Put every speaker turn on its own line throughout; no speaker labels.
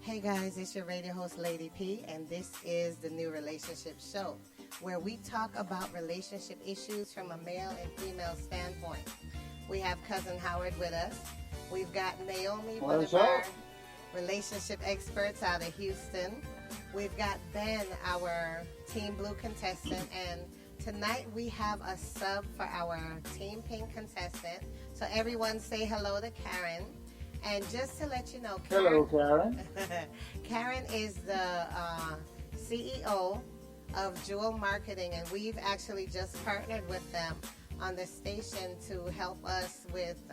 Hey guys, it's your radio host Lady P, and this is the New Relationship Show, where we talk about relationship issues from a male and female standpoint. We have Cousin Howard with us. We've got Naomi, one
What's
of our
up?
relationship experts out of Houston. We've got Ben, our Team Blue contestant, and tonight we have a sub for our Team Pink contestant. So everyone say hello to Karen. And just to let you know,
Hello,
Karen,
Karen.
Karen is the CEO of Jewel Marketing, and we've actually just partnered with them on the station to help us with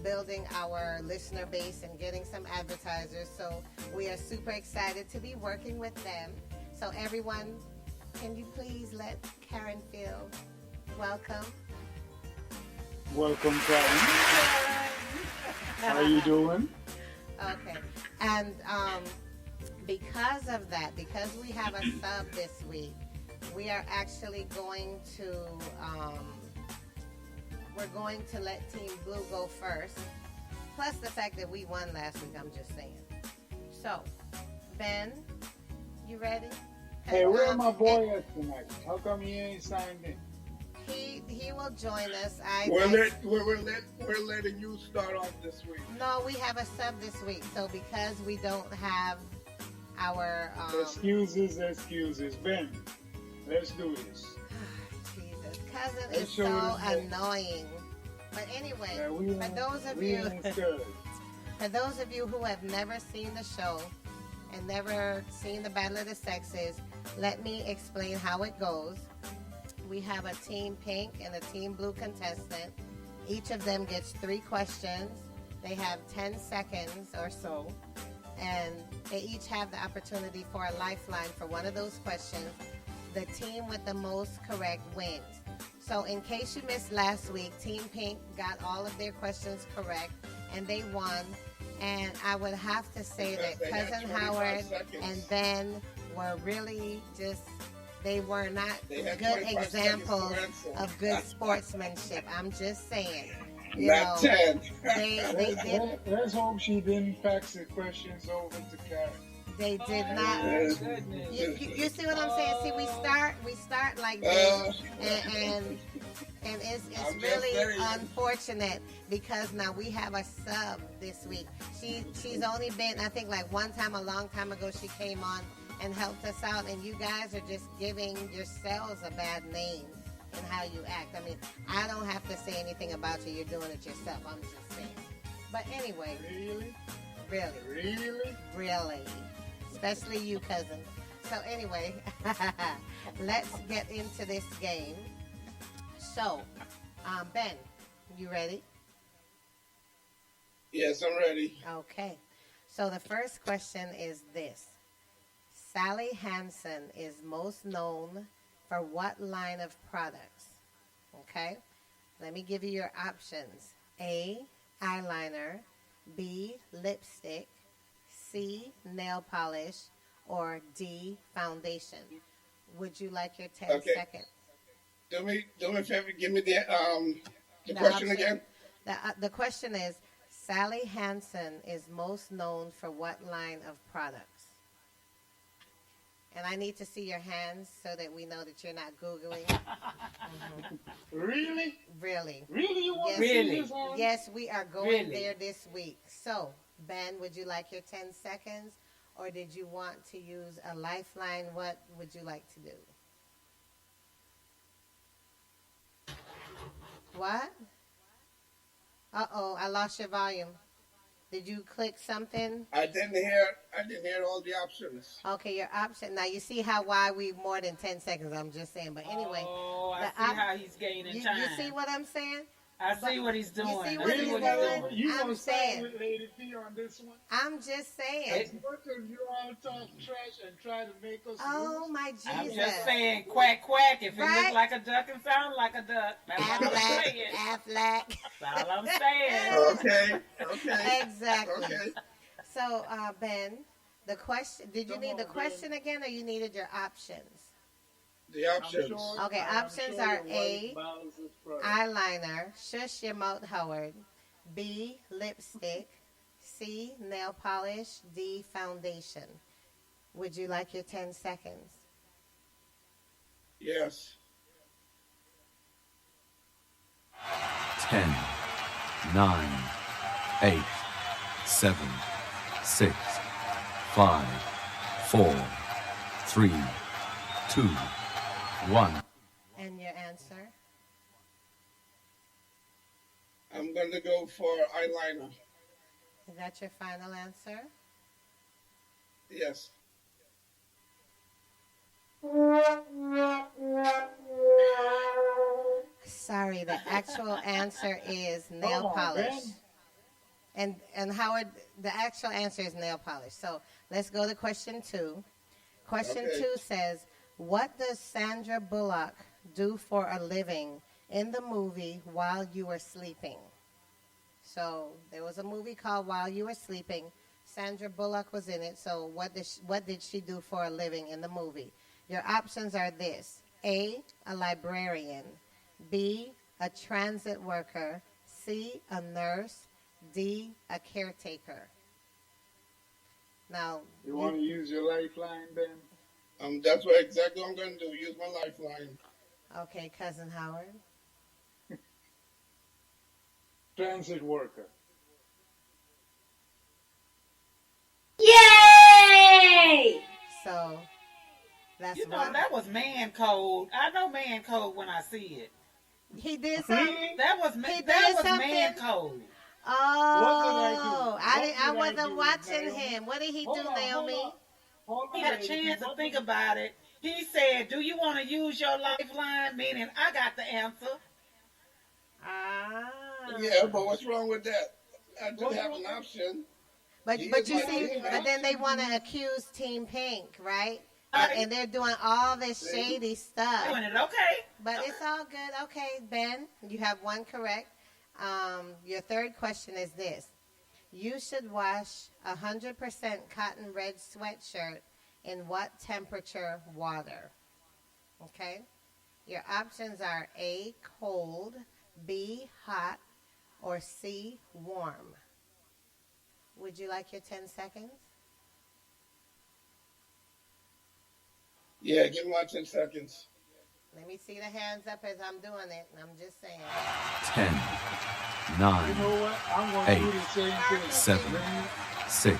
building our listener base and getting some advertisers. So we are super excited to be working with them. So everyone, can you please let Karen feel welcome?
Welcome, Karen. How you doing?
Okay. And because of that, because we have a sub this week, we are actually going to we're going to let Team Blue go first. Plus the fact that we won last week, I'm just saying. So, Ben, you ready?
Hey, where my boy at tonight? How come he ain't signed in?
He will join us.
We're letting you start off this week.
No, we have a sub this week. So because we don't have our
Excuses. Ben, let's do this.
Jesus, cousin
Let's
is
show
so
this
annoying. But anyway,
Yeah,
for those of you who have never seen the show and never seen the Battle of the Sexes, let me explain how it goes. We have a Team Pink and a Team Blue contestant. Each of them gets 3 questions. They have 10 seconds or so, and they each have the opportunity for a lifeline for one of those questions. The team with the most correct wins. So in case you missed last week, Team Pink got all of their questions correct, and they won. And I would have to say that
They had
Cousin
25
Howard
seconds.
and Ben were really just, they were not
They had
good
25 seconds to
examples
answer.
of good sportsmanship. I'm just saying.
Not 10.
They did.
Let's hope she didn't fax the questions over to Karen.
They did not.
Goodness.
You see what I'm saying? See, we start like this, and it's
I'm just
really
saying.
unfortunate because now we have a sub this week. She's only been, I think, like one time a long time ago she came on and helped us out, and you guys are just giving yourselves a bad name in how you act. I mean, I don't have to say anything about you. You're doing it yourself. I'm just saying. But anyway, really, especially you, cousin. So anyway, let's get into this game. So, Ben, you ready?
Yes, I'm ready.
Okay. So the first question is this. Sally Hansen is most known for what line of products? Okay. Let me give you your options. A, eyeliner. B, lipstick. C, nail polish. Or D, foundation. Would you like your 10
Okay.
seconds?
Do me a favor. Give me the
The
question
option-
again.
The question is, Sally Hansen is most known for what line of products? And I need to see your hands so that we know that you're not Googling.
Really?
Really.
Really? You want
Yes.
to see
Really?
this one?
Yes, we are going
Really?
there this week. So, Ben, would you like your 10 seconds? Or did you want to use a lifeline? What would you like to do? What? Uh-oh, I lost your volume. Did you click something?
I didn't hear all the options.
Okay, your option. Now, you see why we more than 10 seconds. I'm just saying. But anyway,
Oh, I
the
see
op-
how he's gaining time.
you see what I'm saying?
I see what he's doing.
see
I
what
see
he's
what
doing?
You
I'm
gonna
saying.
side with Lady P on this one?
I'm just saying.
As much as you all talk trash and try to make us
Oh,
lose,
my Jesus.
I'm just saying, quack, quack. If it
Right?
looks like a duck and sound like a duck, that's all I'm
Affleck,
saying.
Affleck.
That's all I'm saying.
Okay.
Exactly.
Okay.
So, Ben, the question, did you
Come
need
on,
the
Ben.
question again or you needed your options?
The options.
Okay, options
sure
are
your
A,
wife buys this product.
eyeliner, shush your mouth, Howard. B, lipstick. C, nail polish, D, foundation. Would you like your 10 seconds?
Yes.
10, 9, 8, 7, 6, 5, 4, 3, 2, 1.
And your answer?
I'm going to go for eyeliner.
Is that your final answer?
Yes.
Sorry, the actual answer is nail polish. And Howard, the actual answer is nail polish. So let's go to question 2. Question 2 says, what does Sandra Bullock do for a living in the movie While You Were Sleeping? So there was a movie called While You Were Sleeping. Sandra Bullock was in it. So what did she do for a living in the movie? Your options are this. A librarian. B, a transit worker. C, a nurse. D, a caretaker. Now,
You want to use your lifeline, Ben?
That's what exactly I'm going to do. Use my lifeline.
Okay, Cousin Howard.
Transit worker.
Yay!
So, that's
You know,
one.
that was man code. I know man code when I see it.
He did something?
That was
He did
man
something?
code.
Oh,
What did I
I
do?
wasn't watching him. What did he do, Naomi?
He had a chance to think about it. He said, do you want to use your lifeline? Meaning, I got the answer.
Ah.
Yeah, but what's wrong with that? I do have an option.
But
He
you
is my
see,
leader.
but then they want to accuse Team Pink, right?
Right.
And they're doing all this shady stuff.
Doing it, okay.
But it's all good. Okay, Ben, you have one correct. Your third question is this. You should wash 100% cotton red sweatshirt in what temperature water? Okay? Your options are A, cold, B, hot, or C, warm. Would you like your 10 seconds?
Yeah, give me my 10 seconds.
Let me see the hands up as I'm doing it. I'm just saying.
10,
You
9,
know what? I'm going to
8,
do the same thing.
7,
Ben,
6,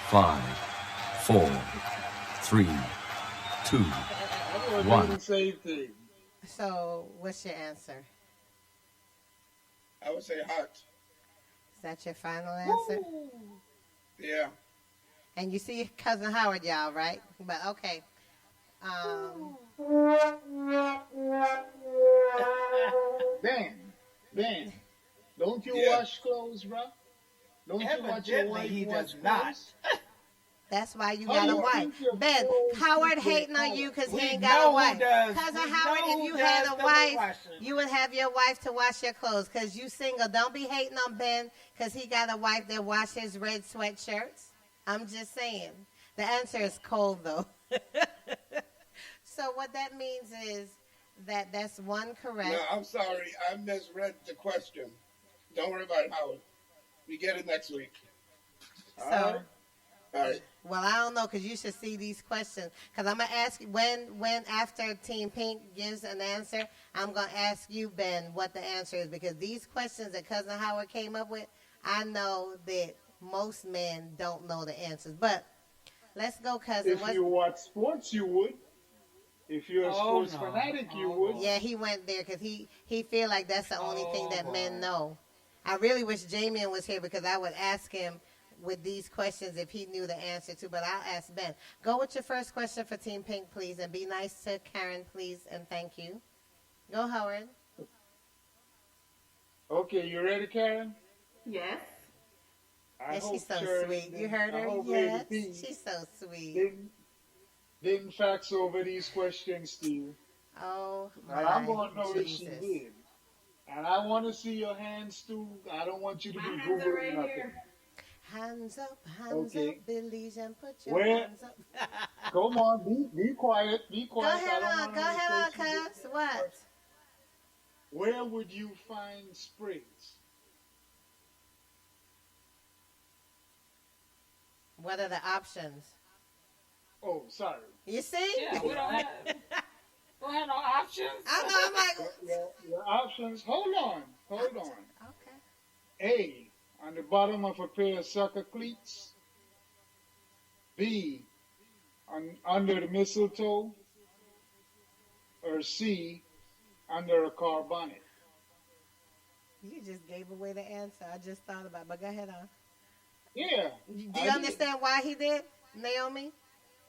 5, 4, 3, 2,
I'm going to do
1.
the same thing.
So, what's your answer?
I would say hot.
Is that your final answer?
Yeah.
And you see Cousin Howard, y'all, right? But okay.
Ben, don't you
Yeah.
wash clothes, bro? Don't you watch your
Evidently,
wife
he
wash
does not.
clothes?
That's why you
How
got a
you
wife.
think your
Ben,
clothes
Howard
get
hating on
cold?
you because he
We
ain't got a
know who
wife.
does.
Cousin
We
Howard,
know
if
who
you
does
had a
the
wife,
washing.
you would have your wife to wash your clothes because you single. Don't be hating on Ben because he got a wife that wash his red sweatshirts. I'm just saying. The answer is cold, though. So what that means is that that's one correct.
No, I'm sorry. I misread the question. Don't worry about it, Howard. We get it next week.
So,
All right.
well, I don't know because you should see these questions. Because I'm going to ask you, when after Team Pink gives an answer, I'm going to ask you, Ben, what the answer is. Because these questions that Cousin Howard came up with, I know that most men don't know the answers. But let's go, Cousin.
If you watch sports, you would. If you're a
Oh,
sports
no.
fanatic, you
Oh,
would.
no.
Yeah, he went there because he feel like that's the only thing that men
boy.
know. I really wish Jamian was here because I would ask him with these questions if he knew the answer to, but I'll ask Ben. Go with your first question for Team Pink, please, and be nice to Karen, please, and thank you. Go, Howard.
Okay, you ready, Karen?
Yes.
I
And
hope
she's so
Sharon
sweet. You
didn't-
heard
I
her?
hope
Yes.
Lady P
She's so sweet.
didn't fax over these questions to you.
Oh,
And I'm
my
going to know that she
Jesus.
did. And I want to see your hands too. I don't want you to be
My hands are
Googling
right
nothing.
here.
Hands up,
Okay.
up, Billy's, and put your
Where-
hands up.
Come on, be quiet. Be
Go
quiet.
ahead
I don't
on,
wanna
go ahead on,
replace you.
cuz. What?
Where would you find springs?
What are the options?
Oh, sorry.
You see?
Yeah, we don't have no options.
I know. I'm like,
Your options. Hold on.
okay.
A, on the bottom of a pair of soccer cleats. B, under the mistletoe. Or C, under a car bonnet.
You just gave away the answer. I just thought about it, but go ahead on.
Yeah.
Do you understand why he did, Naomi?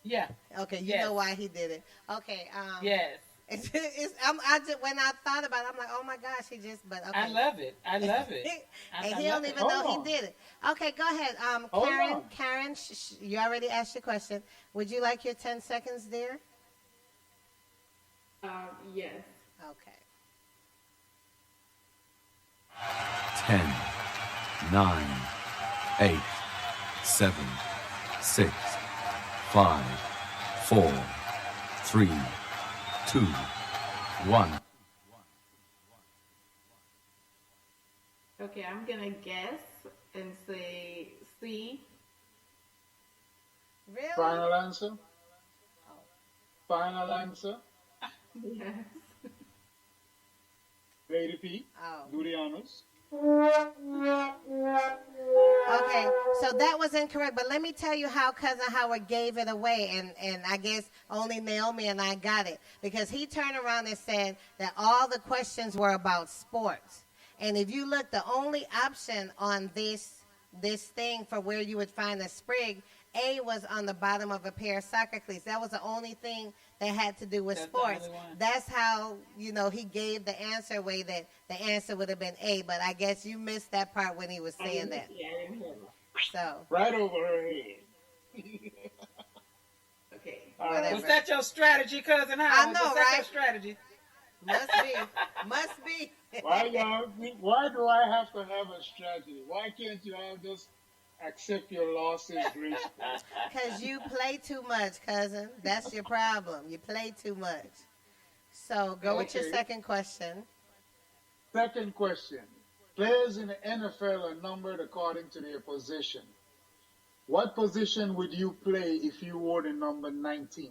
Yeah.
Okay, you
Yes.
know why he did it. Okay.
Yes.
I just when I thought about it, I'm like, oh my gosh, he just. But okay.
I love it. I love it.
And
I
he
love
don't
it.
even know
Hold
he
on.
did it. Okay, go ahead.
Hold
Karen,
on.
Karen, you already asked your question. Would you like your 10 seconds, dear?
Yes.
Okay.
10, 9, 8, 7, 6, 5, 4, 3, 2, 1.
Okay, I'm gonna guess and say C.
Really?
Final answer? Final answer?
Yes.
Lady P,
Oh.
do the honors.
Okay, so that was incorrect, but let me tell you how Cousin Howard gave it away, and I guess only Naomi and I got it, because he turned around and said that all the questions were about sports. And if you look, the only option on this thing for where you would find a sprig, A was on the bottom of a pair of soccer cleats. That was the only thing that had to do with
That's the
sports.
only one.
That's how, he gave the answer away, that the answer would have been A, but I guess you missed that part when he was saying that.
Yeah, I didn't hear it.
So,
Right over her head.
Okay.
All
Whatever.
right.
Was that your strategy, Cousin Howard?
I know,
Was that
right?
your strategy?
must be.
Why do I have to have a strategy? Why can't you all just accept your losses gracefully?
Because you play too much, cousin. That's your problem. You play too much. So go with your
Okay.
second question.
Second question. Players in the NFL are numbered according to their position. What position would you play if you wore the number 19?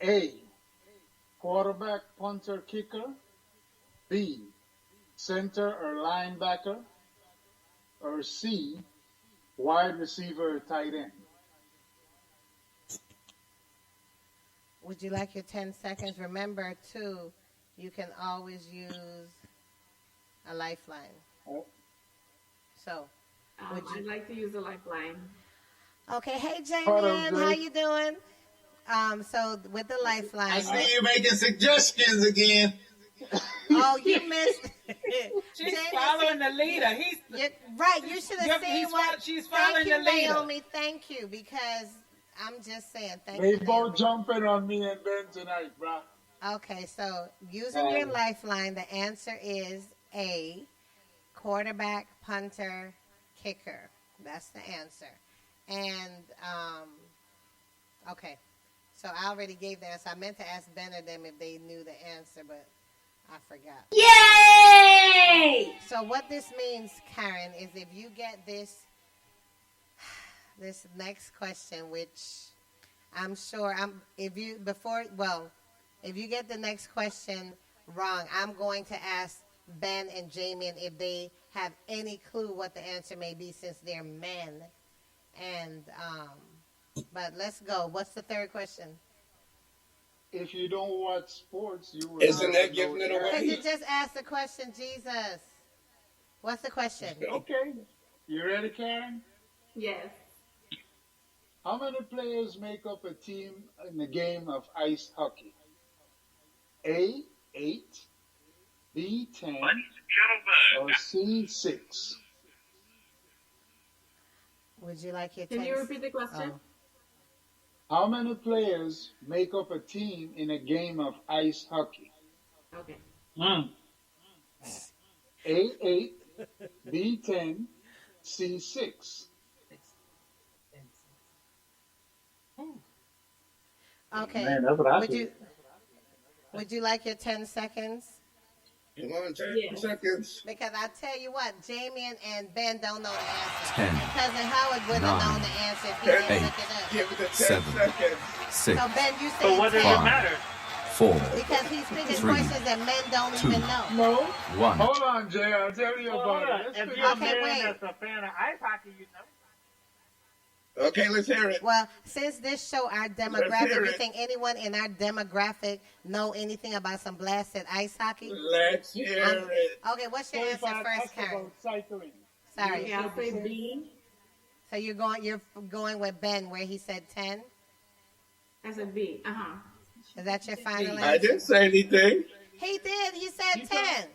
A, quarterback, punter, kicker. B, center or linebacker. Or C, wide receiver or tight end.
Would you like your 10 seconds? Remember, too, you can always use a lifeline.
Oh.
So, Would you-
I'd like to use a lifeline.
okay. Hey,
Hold on,
Jamie, how
Jay.
you doing? So with the lifeline.
I see you making suggestions again.
Oh, you missed.
She's
Jamie,
following the leader.
right. You should have
Yep,
seen what.
she's
Thank
following
you,
the leader.
Naomi. Thank you, because I'm just saying. Thank
They
you.
both
Naomi.
jumping on me and Ben tonight, bruh.
Okay, so using your lifeline, the answer is A, quarterback, punter, kicker. That's the answer. And, okay, so I already gave the answer. I meant to ask Ben or them if they knew the answer, but I forgot.
Yay!
So what this means, Karen, is if you get this next question, which I'm sure if you get the next question wrong, I'm going to ask Ben and Jamie if they have any clue what the answer may be, since they're men. And but let's go. What's the third question?
If you don't watch sports, you will.
Isn't
never
that giving
know
it
the
away?
Could you
answer.
just ask the question, Jesus? What's the question?
Okay. You ready, Karen?
Yes.
How many players make up a team in the game of ice hockey? A, 8, B, 10, or C, 6?
Would you like your
Can you
text?
repeat the question?
Oh.
How many players make up a team in a game of ice hockey?
Okay.
A, 8, B, 10, C, 6.
Okay.
Man, that's what I
would
think.
you Would you like your 10 seconds?
Come on, 10
Yes.
seconds.
Because I tell you what, Jamie and Ben don't know the answer.
10,
And Cousin Howard wouldn't have known the answer if he
Nine,
didn't
eight,
look it up.
Give it the 10
7,
seconds.
6,
So Ben, you
So
say
what does
10
it
Five.
matter?
4,
because he's picking
3,
questions that men don't
2.
even know.
No.
1.
Hold on, Jay. I'll tell you
Well,
about
hold on.
it. Let's
If
figure
you're a
Okay,
man
wait.
that's a fan of ice hockey, you know.
Okay, let's hear it.
Well, since this show our
hear
demographic, you
it.
think anyone in our demographic know anything about some blasted ice hockey?
Let's hear it.
Okay, what's your answer first, Karen?
about cycling.
Sorry.
Okay, I'll say B.
So you're going with Ben where he said 10?
I said B.
Is that your final
I
answer?
didn't say anything.
He did. He said
You
10.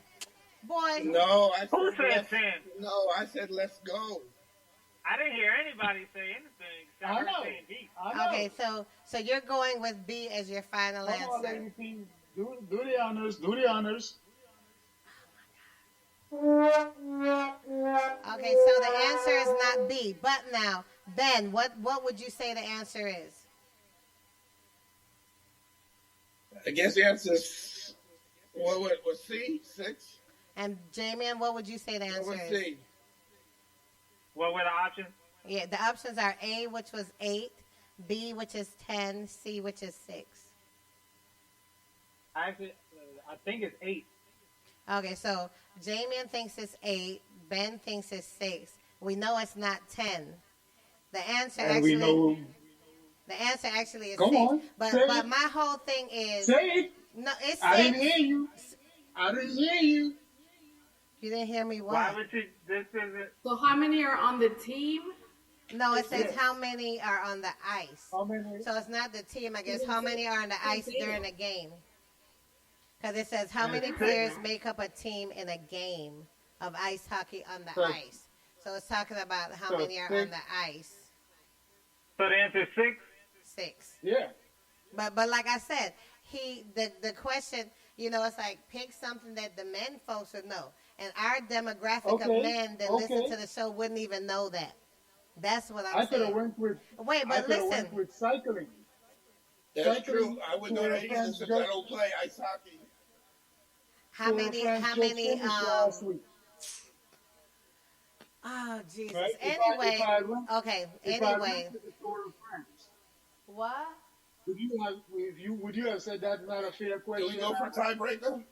Boy.
No, I
Who
said
said
let's,
10?
no, I said let's go.
I didn't hear anybody say anything. Except
I
her
know.
saying B.
I know.
Okay, so you're going with B as your final
Come on,
answer.
lady P. Do the honors. Do the honors.
Okay, so the answer is not B. But now, Ben, what would you say the answer is?
I guess the answer is what was C? 6?
And Jamian, what would you say the
What
answer
was
is?
C?
What were the options?
Yeah, the options are A, which was 8, B, which is 10, C, which is 6.
Actually, I think it's 8.
Okay, so Jamian thinks it's 8, Ben thinks it's 6. We know it's not 10. The answer
And we know.
the answer actually is
Come
6.
on,
But
say
but
it.
my whole thing is
Say it.
no, it's 6.
I didn't hear you. I didn't hear you.
You didn't hear me
Why
what?
would you? This isn't.
So how many are on the team?
No, it says
Yeah.
how many are on the ice.
How many?
So it's not the team, I guess. How many are on the ice during a game? Because it says how many players make up a team in a game of ice hockey on the
So-
ice. So it's talking about how
so
many are
6.
on the ice.
So the answer is 6.
6.
Yeah.
But like I said, the question, it's like pick something that the men folks would know. And our demographic of
Okay,
men that
okay.
listen to the show wouldn't even know that. That's what
I
I'm
could have
saying.
went with.
Wait,
I
but
could have
listen.
went with cycling.
That's
Cycling
true. I would know
to
that either
France
since I
just-
don't play ice hockey.
How many,
last week,
oh, Jesus.
right?
Anyway,
if I went,
okay,
if I
anyway.
went to the Tour de France,
What?
would you have said that's not a fair
Do
question?
we go for tiebreaker?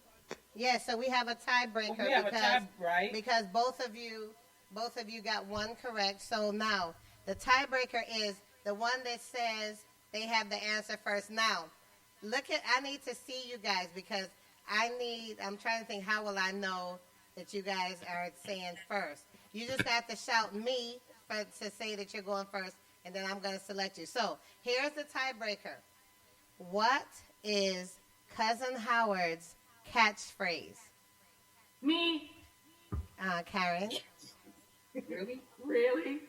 Yeah, so we have a tiebreaker
We have a
because
tie, right?
because both of you got one correct. So now the tiebreaker is the one that says they have the answer first. Now, I need to see you guys because I'm trying to think how will I know that you guys are saying first. You just have to shout me to say that you're going first, and then I'm going to select you. So here's the tiebreaker. What is Cousin Howard's catchphrase?
Me?
Karen.
Really?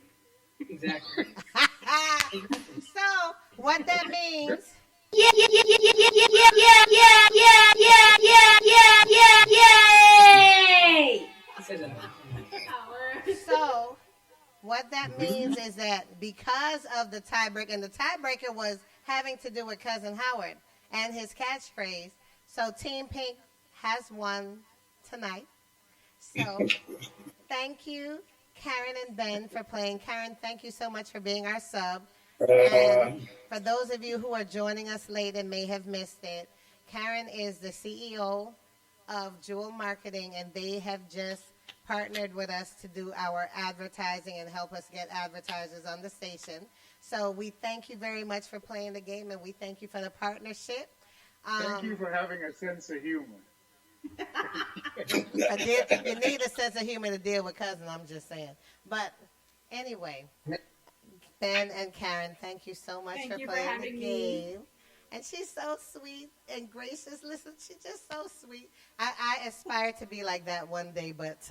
Exactly.
So what that means?
Yay!
I said that.
So what that means is that because of the tiebreaker, and the tiebreaker was having to do with Cousin Howard and his catchphrase. So Team Pink has won tonight. So thank you, Karen and Ben, for playing. Karen, thank you so much for being our sub. And for those of you who are joining us late and may have missed it, Karen is the CEO of Jewel Marketing, and they have just partnered with us to do our advertising and help us get advertisers on the station. So we thank you very much for playing the game, and we thank you for the partnership.
Thank you for having a sense of humor.
You need a sense of humor to deal with Cousin, I'm just saying. But anyway, Ben and Karen, thank you so much
Thank
for
you for
playing the
having me.
game. And she's so sweet and gracious. Listen, she's just so sweet. I aspire to be like that one day, but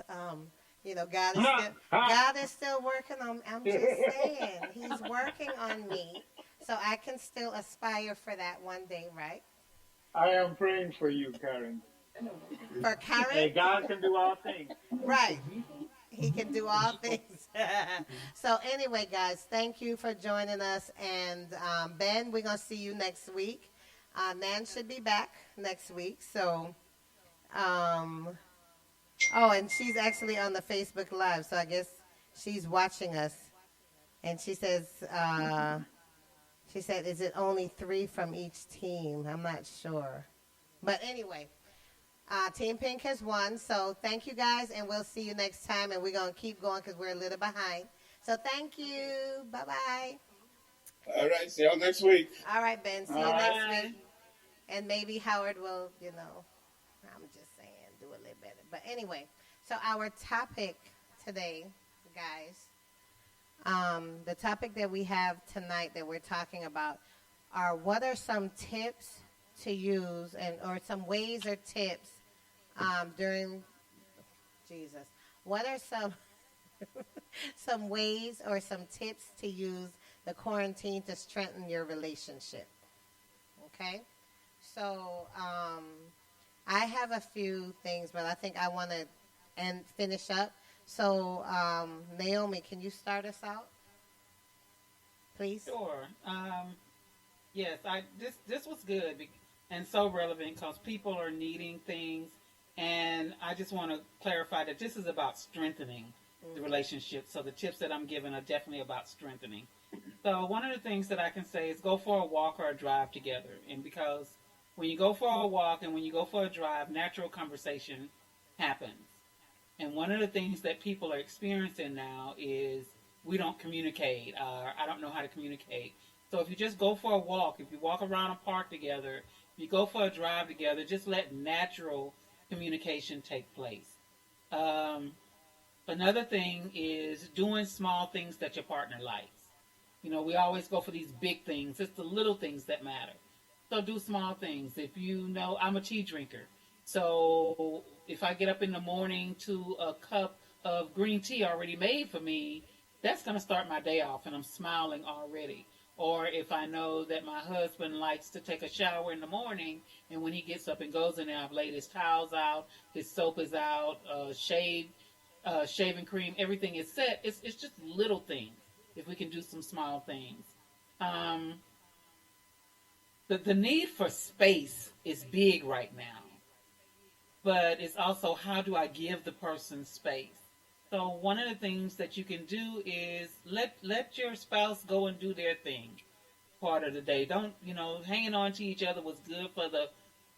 God is still working on. I'm just saying, He's working on me, so I can still aspire for that one day, right?
I am praying for you, Karen.
For Karen,
Hey, God can do all things.
right? He can do all things. So anyway, guys, thank you for joining us. And Ben, we're going to see you next week. Nan should be back next week. So Um, oh, and she's actually on the Facebook Live, so I guess she's watching us. And she said, is it only 3 from each team? I'm not sure. But anyway, Team Pink has won. So thank you guys, and we'll see you next time. And we're going to keep going because we're a little behind. So thank you. Bye-bye.
All right. See y'all next week.
All right, Ben. See you next week. And maybe Howard will, I'm just saying, do a little better. But anyway, so our topic today, guys, the topic that we have tonight that we're talking about are what are some tips to use or some ways or tips during Jesus. What are some ways or some tips to use the quarantine to strengthen your relationship? Okay? So I have a few things, but I think I want to finish up. So Naomi, can you start us out, please?
Sure. Yes, this was good and so relevant because people are needing things, and I just want to clarify that this is about strengthening the relationship. So the tips that I'm giving are definitely about strengthening. So one of the things that I can say is go for a walk or a drive together, and because when you go for a walk and when you go for a drive, natural conversation happens. And one of the things that people are experiencing now is we don't communicate. I don't know how to communicate. So if you just go for a walk, if you walk around a park together, if you go for a drive together, just let natural communication take place. Another thing is doing small things that your partner likes. We always go for these big things. It's the little things that matter. So do small things. If I'm a tea drinker. So if I get up in the morning to a cup of green tea already made for me, that's going to start my day off and I'm smiling already. Or if I know that my husband likes to take a shower in the morning and when he gets up and goes in there, I've laid his towels out, his soap is out, shaving cream, everything is set. It's just little things if we can do some small things. The need for space is big right now. But it's also how do I give the person space? So one of the things that you can do is let your spouse go and do their thing part of the day. Don't, hanging on to each other was good for the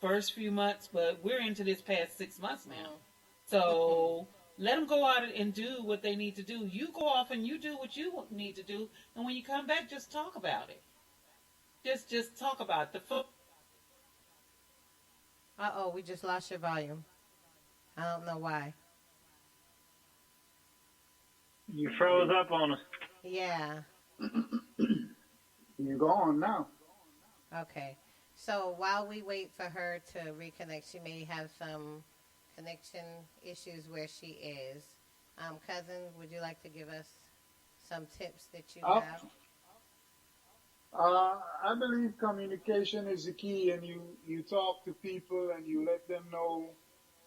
first few months, but we're into this past 6 months now. So let them go out and do what they need to do. You go off and you do what you need to do. And when you come back, just talk about it. Just talk about it.
Uh-oh, we just lost your volume. I don't know why.
You froze up on us.
Yeah.
You're gone now.
Okay. So while we wait for her to reconnect, she may have some connection issues where she is. Cousin, would you like to give us some tips that you have?
I believe communication is the key, and you talk to people and you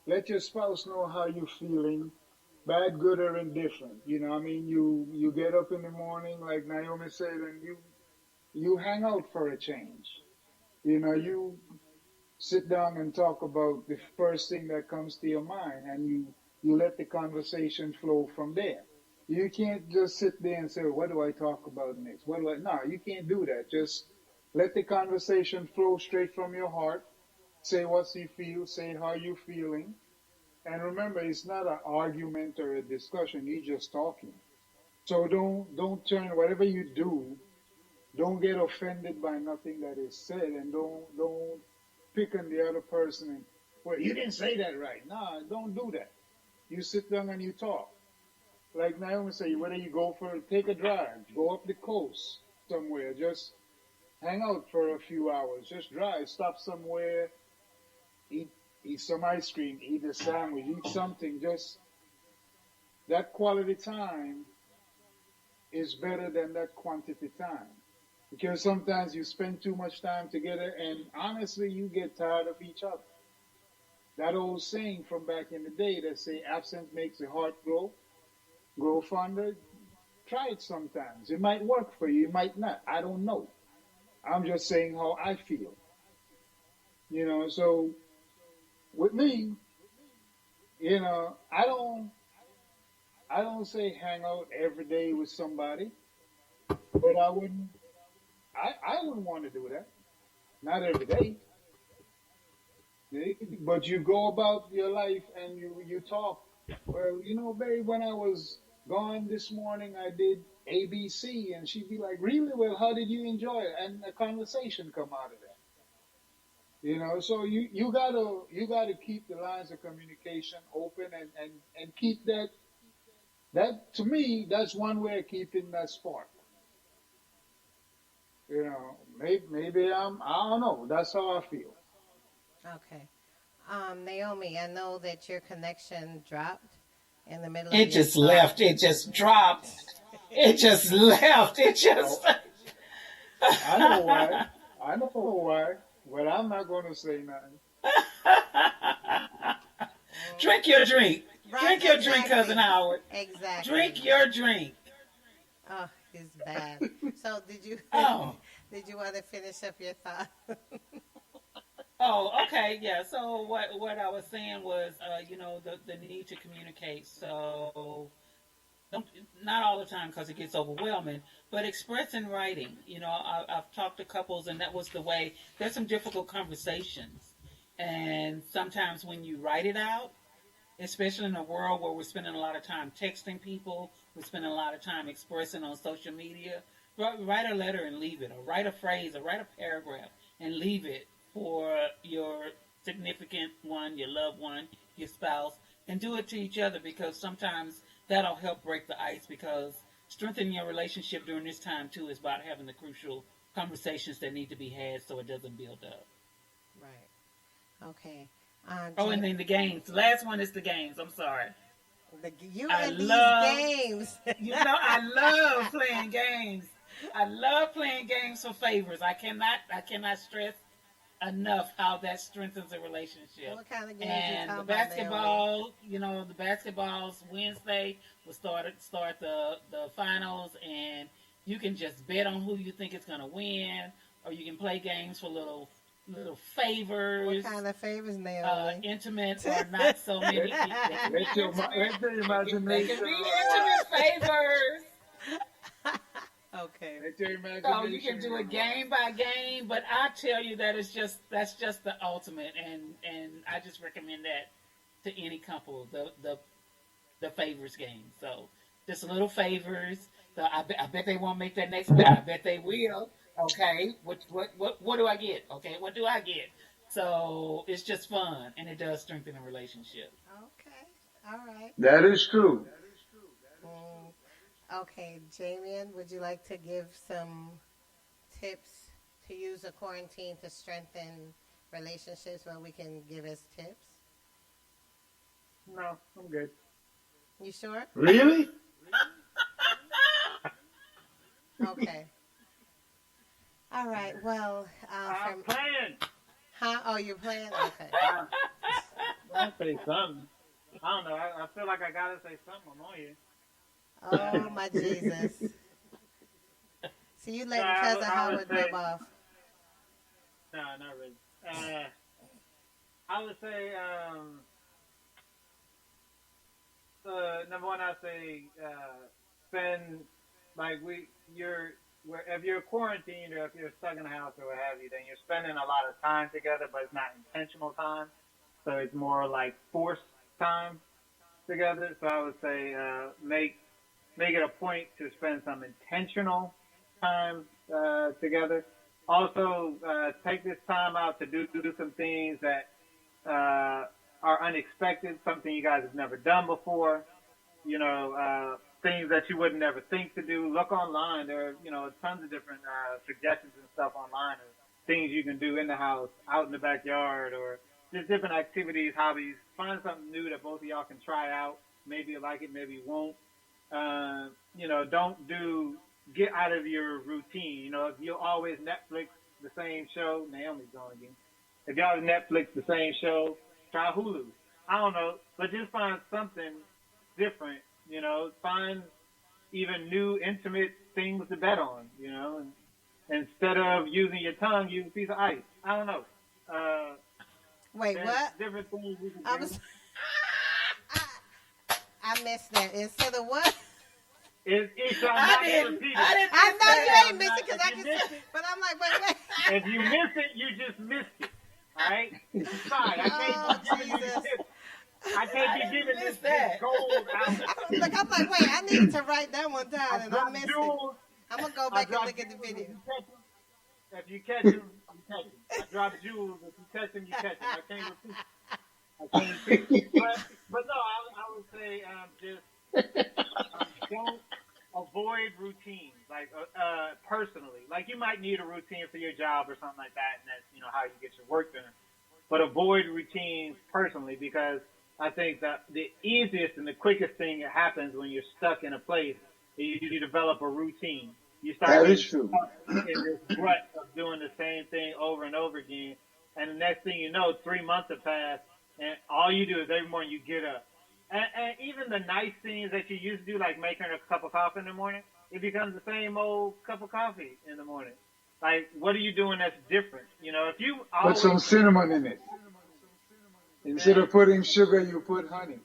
let your spouse know how you're feeling, bad, good, or indifferent. You get up in the morning, like Naomi said, and you hang out for a change. You sit down and talk about the first thing that comes to your mind, and you let the conversation flow from there. You can't just sit there and say, what do I talk about next? No, you can't do that. Just let the conversation flow straight from your heart. Say what you feel, say how you're feeling. And remember, it's not an argument or a discussion, you're just talking. So don't turn, whatever you do, don't get offended by nothing that is said, and don't pick on the other person and, well, you didn't say that right. No, don't do that. You sit down and you talk. Like Naomi said, whether you take a drive, go up the coast somewhere, just hang out for a few hours, just drive, stop somewhere, eat some ice cream, eat a sandwich, eat something. Just that quality time is better than that quantity time. Because sometimes you spend too much time together and honestly you get tired of each other. That old saying from back in the day that say absence makes the heart grow fonder. Try it sometimes. It might work for you, it might not. I don't know. I'm just saying how I feel. So with me, I don't say hang out every day with somebody, but I wouldn't want to do that. Not every day. But you go about your life and you talk. Well, babe, when I was gone this morning, I did ABC, and she'd be like, "Really? Well, how did you enjoy it?" And a conversation come out of that. So you gotta keep the lines of communication open and keep that to me that's one way of keeping that spark. Maybe I don't know. That's how I feel.
Okay. Naomi, I know that your connection dropped in the middle of
It
your
just left.
thought.
It just dropped. It just left. It just.
I know why. I know why. But I'm not going to say nothing.
Drink your drink.
Right,
Drink your drink,
exactly.
Cousin Howard.
Exactly.
Drink your drink.
Oh, it's bad. So did you
Oh.
did you want to finish up your thought?
Oh, okay, yeah. So what I was saying was, the need to communicate. So don't, not all the time because it gets overwhelming, but express in writing. I've talked to couples, and that was the way. There's some difficult conversations, and sometimes when you write it out, especially in a world where we're spending a lot of time texting people, we're spending a lot of time expressing on social media. Write a letter and leave it, or write a phrase, or write a paragraph and leave it for your significant one, your loved one, your spouse, and do it to each other, because sometimes that'll help break the ice, because strengthening your relationship during this time too is about having the crucial conversations that need to be had so it doesn't build up.
Right. Okay.
Oh, and then the games. The last one is the games. I'm sorry.
You
I
and these
love-
games.
I love playing games. I love playing games for favors. I cannot stress enough how that strengthens a relationship.
What kind of games
And
you
the
talking about,
basketball, the basketball's Wednesday. We'll start the finals, and you can just bet on who you think is going to win, or you can play games for little favors.
What kind of favors, Naomi?
Intimate or not so many.
Let your
They
imagination
can be
run
intimate favors.
Okay.
Let your imagination
So you can do it game by game, but I tell you that that's just the ultimate, and I just recommend that to any couple, the favors game. So just little favors. So I bet they won't make that next bet. I bet they will. Okay, what do I get? Okay, what do I get? So it's just fun, and it does strengthen a relationship.
Okay. All right.
That is true.
Okay, Jamian, would you like to give some tips to use a quarantine to strengthen relationships? Well, we can give us tips.
No, I'm good.
You sure?
Really?
Okay. All right. Well,
I'm playing.
Huh? Oh, you're playing? Okay.
I'll say something. I don't know. I feel like I gotta say something. I'm on you.
Oh my Jesus! So you letting Cousin Howard rub off?
No, not really. I would say, number one, I'd say spend if you're quarantined or if you're stuck in the house or what have you, then you're spending a lot of time together, but it's not intentional time. So it's more like forced time together. So I would say make it a point to spend some intentional time together. Also, take this time out to do some things that are unexpected, something you guys have never done before. Things that you would never think to do. Look online. There are, tons of different suggestions and stuff online of things you can do in the house, out in the backyard, or just different activities, hobbies. Find something new that both of y'all can try out. Maybe you like it, maybe you won't. Get out of your routine. If you always Netflix the same show, Naomi's going again. If y'all Netflix the same show, try Hulu. I don't know, but just find something different. Find even new intimate things to bet on. And instead of using your tongue, use a piece of ice. I don't know.
Wait,
There's
what?
Different things you can
I
do.
was. I missed that. Instead of what?
It shall
I
not be
didn't.
repeated.
I didn't.
I know
miss
you
that.
ain't missed it because I
If you
can
miss
see.
it-
But I'm like, wait.
If you miss it, you just missed it. All right? It's fine. I can't
Oh,
be giving you
Jesus.
this. I can't be giving
miss
this
that.
gold out.
Look, I'm like, wait, I needed to write that one down
I
and I
dropped
missed it.
jewels.
I'm going to go
I
back and
dropped
look at the
jewels.
video.
If you catch them, you catch them. I drop jewels. If you catch them, you catch them. I can't repeat. But no, I would say don't avoid routines, like personally. Like you might need a routine for your job or something like that, and that's how you get your work done. But avoid routines personally because I think that the easiest and the quickest thing that happens when you're stuck in a place is you develop a routine. You start
That
getting
is true.
stuck in this rut of doing the same thing over and over again, and the next thing you know, 3 months have passed, and all you do is every morning you get up. And even the nice things that you used to do, like making a cup of coffee in the morning, it becomes the same old cup of coffee in the morning. Like, what are you doing that's different? If you
Put
always
some cinnamon in it. Instead of putting sugar, you put honey.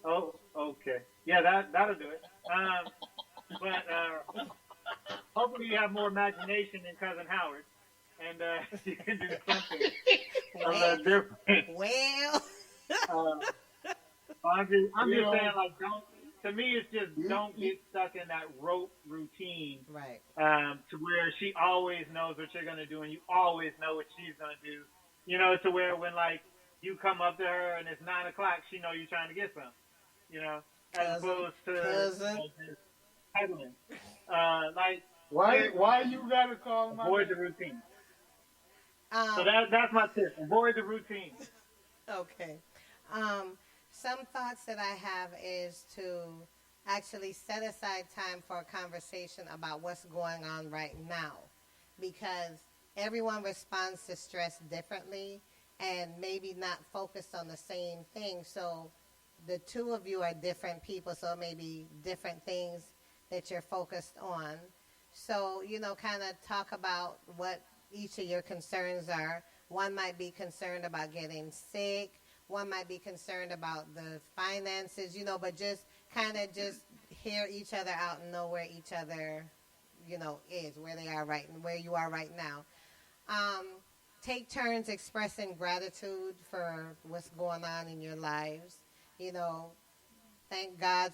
Oh, okay. Yeah, that'll do it. But hopefully you have more imagination than Cousin Howard, and you can do something a little different.
Well.
I'm just saying, like, to me, it's just don't get stuck in that rote routine.
Right.
To where she always knows what you're going to do and you always know what she's going to do. To where when, like, you come up to her and it's 9 o'clock, she know you're trying to get something, as opposed to just peddling. Like,
Why you gotta call my
avoid
name?
the routine. So that's my tip. Avoid the routine.
Okay. Some thoughts that I have is to actually set aside time for a conversation about what's going on right now, because everyone responds to stress differently and maybe not focused on the same thing. So the two of you are different people, so it may be different things that you're focused on. So, kind of talk about what each of your concerns are. One might be concerned about getting sick. One might be concerned about the finances, but just kind of just hear each other out and know where each other, is, where they are where you are right now. Take turns expressing gratitude for what's going on in your lives. Thank God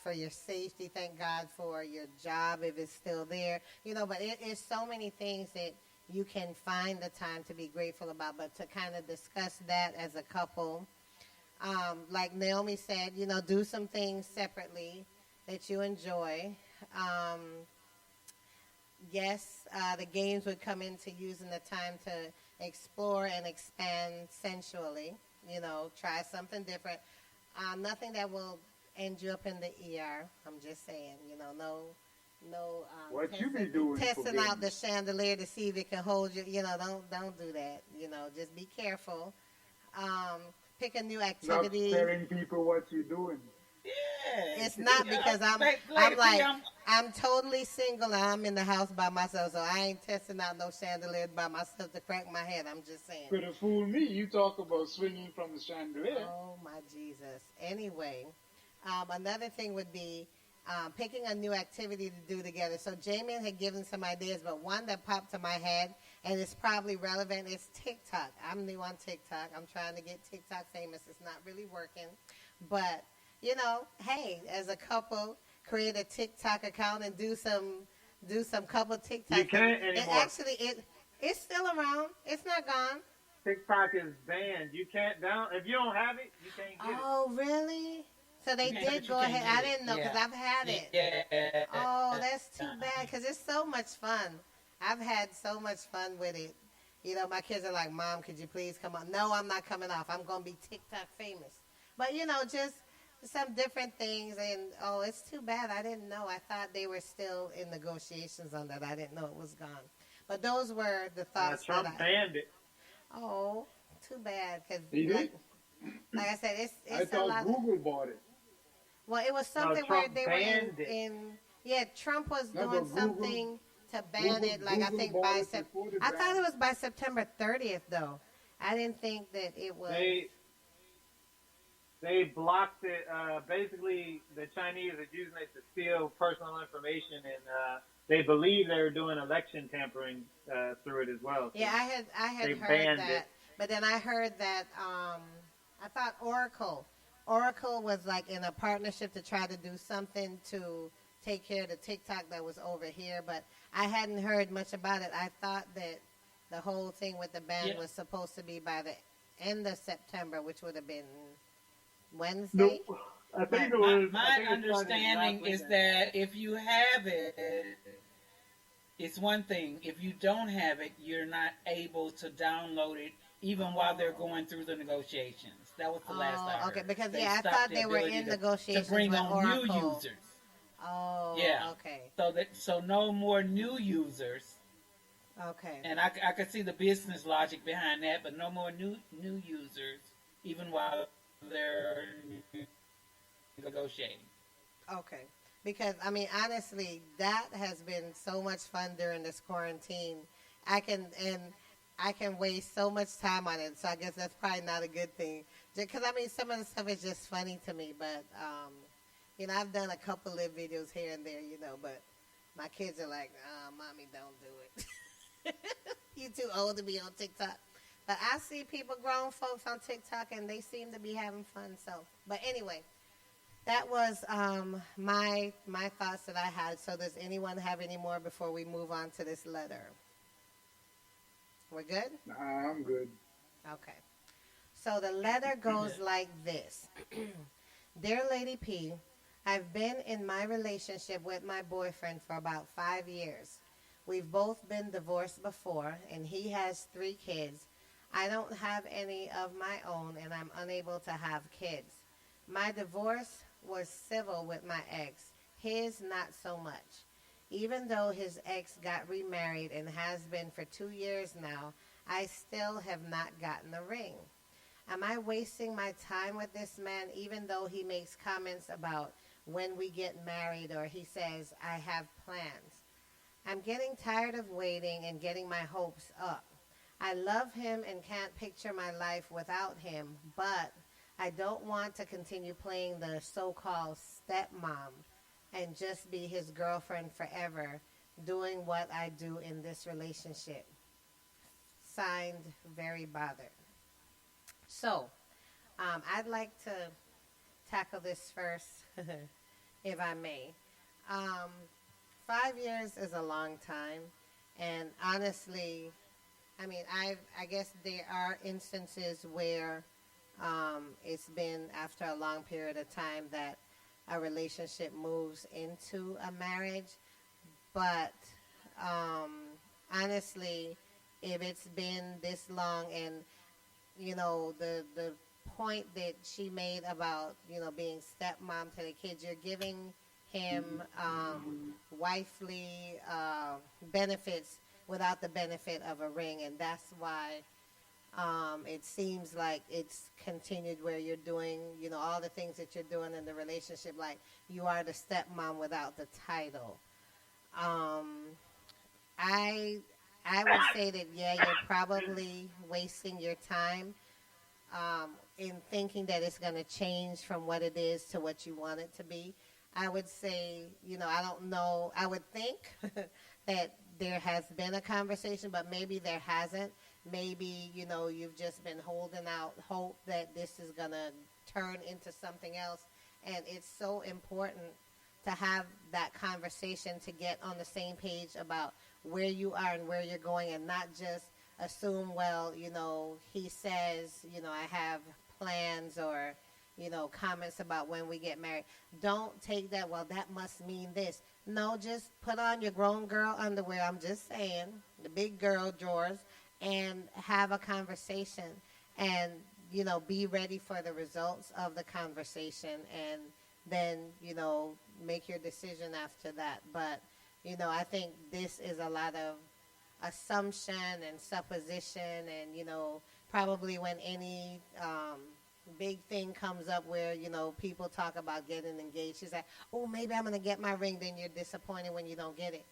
for your safety. Thank God for your job if it's still there. But it is so many things that you can find the time to be grateful about, but to kind of discuss that as a couple. Like Naomi said, do some things separately that you enjoy. Yes, the games would come into using the time to explore and expand sensually. Try something different. Nothing that will end you up in the ER. I'm just saying, no.
What you be doing for
testing
business?
out the chandelier to see if it can hold you. Don't do that. Just be careful. Pick a new
Not
activity.
telling people what you're doing.
Yeah.
It's not because I'm totally single and I'm in the house by myself, so I ain't testing out no chandelier by myself to crack my head. I'm just saying.
Could have fooled me. You talk about swinging from the chandelier.
Oh my Jesus. Anyway, another thing would be picking a new activity to do together. So Jamie had given some ideas, but one that popped to my head, and it's probably relevant, is TikTok. I'm new on TikTok. I'm trying to get TikTok famous. It's not really working. But, hey, as a couple, create a TikTok account and do some couple TikTok.
You can't anymore.
It's still around. It's not gone.
TikTok is banned. You can't if you don't have it, you can't get it.
Oh, really? So they
Yeah,
did
but you
go
can't
ahead.
get
I
it.
didn't know because
Yeah.
I've had it.
Yeah.
Oh, that's too bad because it's so much fun. I've had so much fun with it. My kids are like, Mom, could you please come on? No, I'm not coming off. I'm going to be TikTok famous. But, just some different things. And, it's too bad. I didn't know. I thought they were still in negotiations on that. I didn't know it was gone. But those were the thoughts
Trump
that
banned it.
Oh, too bad. Because,
He did?
like I said, it's
I
a lot.
thought Google bought it.
Well, it was something where
Trump
they were
banned it.
yeah, Trump was
No,
doing
but Google-
something to ban it, like I
Google
think
bought
by
it before the
I thought
ban.
it was by September 30th though. I didn't think that it was.
they blocked it. Basically, the Chinese are using it to steal personal information, and they believe they were doing election tampering through it as well. So
Yeah, I had
they
heard
banned
that,
it.
but then I heard that I thought Oracle was like in a partnership to try to do something to take care of the TikTok that was over here, but I hadn't heard much about it. I thought that the whole thing with the ban
Yeah.
was supposed to be by the end of September, which would have been Wednesday.
No, I think it
My,
was. I
my
think it started
understanding
last
is
weekend.
that if you have it, it's one thing. If you don't have it, you're not able to download it even while they're going through the negotiations. That was the last I heard.
Okay, because
They
yeah, I
stopped
thought
the
they were
ability
in
to
negotiations
bring
with
on
Oracle.
new users.
Oh,
Yeah.
okay,
So no more new users.
okay.
And I could see the business logic behind that, but no more new users, even while they're negotiating.
Okay. Because I mean, honestly, that has been so much fun during this quarantine. I can waste so much time on it. So I guess that's probably not a good thing. Because I mean, some of the stuff is just funny to me. But you know, I've done a couple of videos here and there. You know, but my kids are like, "Mommy, don't do it. You too old to be on TikTok." But I see people, grown folks on TikTok, and they seem to be having fun. So, but anyway. That was my thoughts that I had. So does anyone have any more before we move on to this letter? We're good?
Nah, I'm good.
Okay. So the letter goes like this. Dear Lady P, I've been in my relationship with my boyfriend for about 5 years. We've both been divorced before, and he has 3 kids. I don't have any of my own, and I'm unable to have kids. My divorce was civil with my ex. His not so much. Even though his ex got remarried and has been for 2 years now, I still have not gotten a ring. Am I wasting my time with this man even though he makes comments about when we get married or he says I have plans? I'm getting tired of waiting and getting my hopes up. I love him and can't picture my life without him, but I don't want to continue playing the so-called stepmom and just be his girlfriend forever, doing what I do in this relationship. Signed, very bothered. So, I'd like to tackle this first, if I may. 5 years is a long time, and honestly, I mean, I guess there are instances where it's been after a long period of time that a relationship moves into a marriage. But honestly, if it's been this long and, you know, the point that she made about, you know, being stepmom to the kids, you're giving him wifely benefits without the benefit of a ring. And that's why it seems like it's continued where you're doing, you know, all the things that you're doing in the relationship, like you are the stepmom without the title. I would say that, yeah, you're probably wasting your time in thinking that it's going to change from what it is to what you want it to be. I would say, you know, I don't know. I would think that there has been a conversation, but maybe there hasn't. Maybe, you know, you've just been holding out hope that this is going to turn into something else. And it's so important to have that conversation to get on the same page about where you are and where you're going, and not just assume, well, you know, he says, you know, I have plans or, you know, comments about when we get married. Don't take that, well, that must mean this. No, just put on your grown girl underwear, I'm just saying, the big girl drawers, and have a conversation and, you know, be ready for the results of the conversation, and then, you know, make your decision after that. But, you know, I think this is a lot of assumption and supposition, and, you know, probably when any big thing comes up where, you know, people talk about getting engaged, she's like, oh, maybe I'm going to get my ring, then you're disappointed when you don't get it.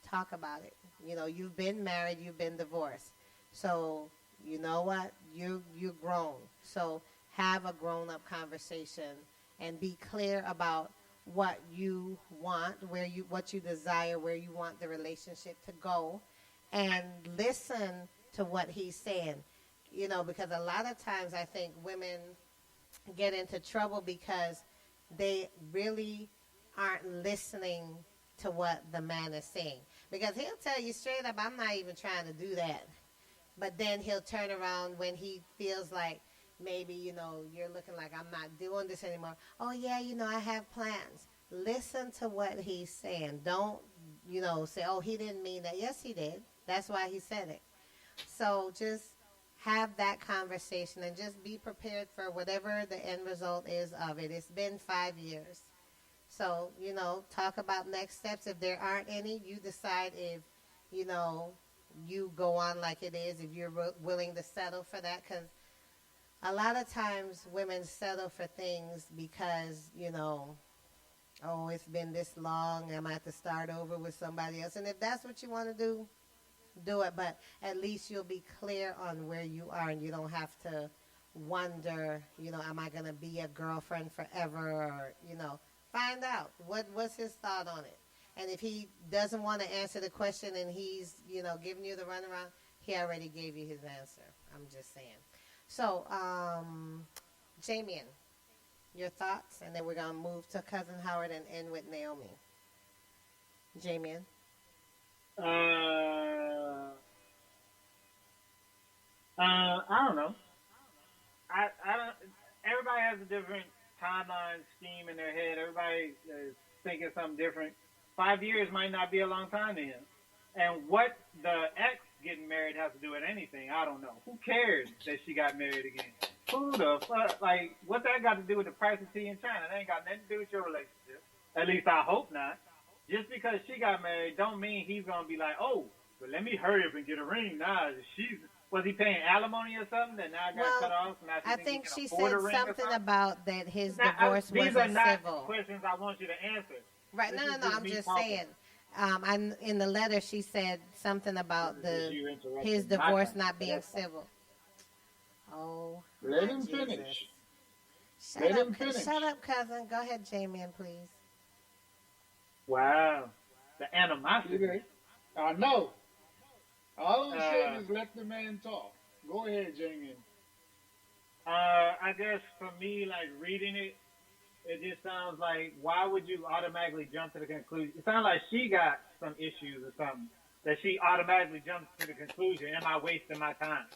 Talk about it. You know, you've been married, you've been divorced. So, you know what? You're grown. So have a grown-up conversation and be clear about what you want, what you desire, where you want the relationship to go, and listen to what he's saying. Because a lot of times I think women get into trouble because they really aren't listening to what the man is saying. Because he'll tell you straight up, I'm not even trying to do that. But then he'll turn around when he feels like maybe, you're looking like I'm not doing this anymore. Oh, yeah, I have plans. Listen to what he's saying. Don't, say, oh, he didn't mean that. Yes, he did. That's why he said it. So just have that conversation and just be prepared for whatever the end result is of it. It's been 5 years. So, talk about next steps. If there aren't any, you decide if, you go on like it is, if you're willing to settle for that. Because a lot of times women settle for things because, oh, it's been this long, I'm going to have to start over with somebody else. And if that's what you want to do it. But at least you'll be clear on where you are, and you don't have to wonder, am I going to be a girlfriend forever? Or, find out what's his thought on it. And if he doesn't want to answer the question and he's, giving you the runaround, he already gave you his answer. I'm just saying. So, Jamian, your thoughts, and then we're going to move to Cousin Howard and end with Naomi. Jamian?
I don't know. I don't. Everybody has a different timeline scheme in their head. Everybody is thinking something different. 5 years might not be a long time to him. And what the ex getting married has to do with anything, I don't know. Who cares that she got married again? Who the fuck? Like, what that got to do with the price of tea in China? That ain't got nothing to do with your relationship. At least I hope not. Just because she got married don't mean he's going to be like, oh, but let me hurry up and get a ring. Nah, was he paying alimony or something that now got cut off?
I think she said something about that his divorce wasn't
civil. These are not questions I want you to answer.
Right, no, I'm just saying. In the letter, she said something about his divorce not being civil. Oh,
let him finish.
Shut up, cousin. Go ahead, Jamian, please.
Wow, the animosity.
I know. All I'm saying is let the man talk. Go ahead, Jamian.
I guess for me, like reading it, it just sounds like, why would you automatically jump to the conclusion? It sounds like she got some issues or something, that she automatically jumps to the conclusion, am I wasting my time?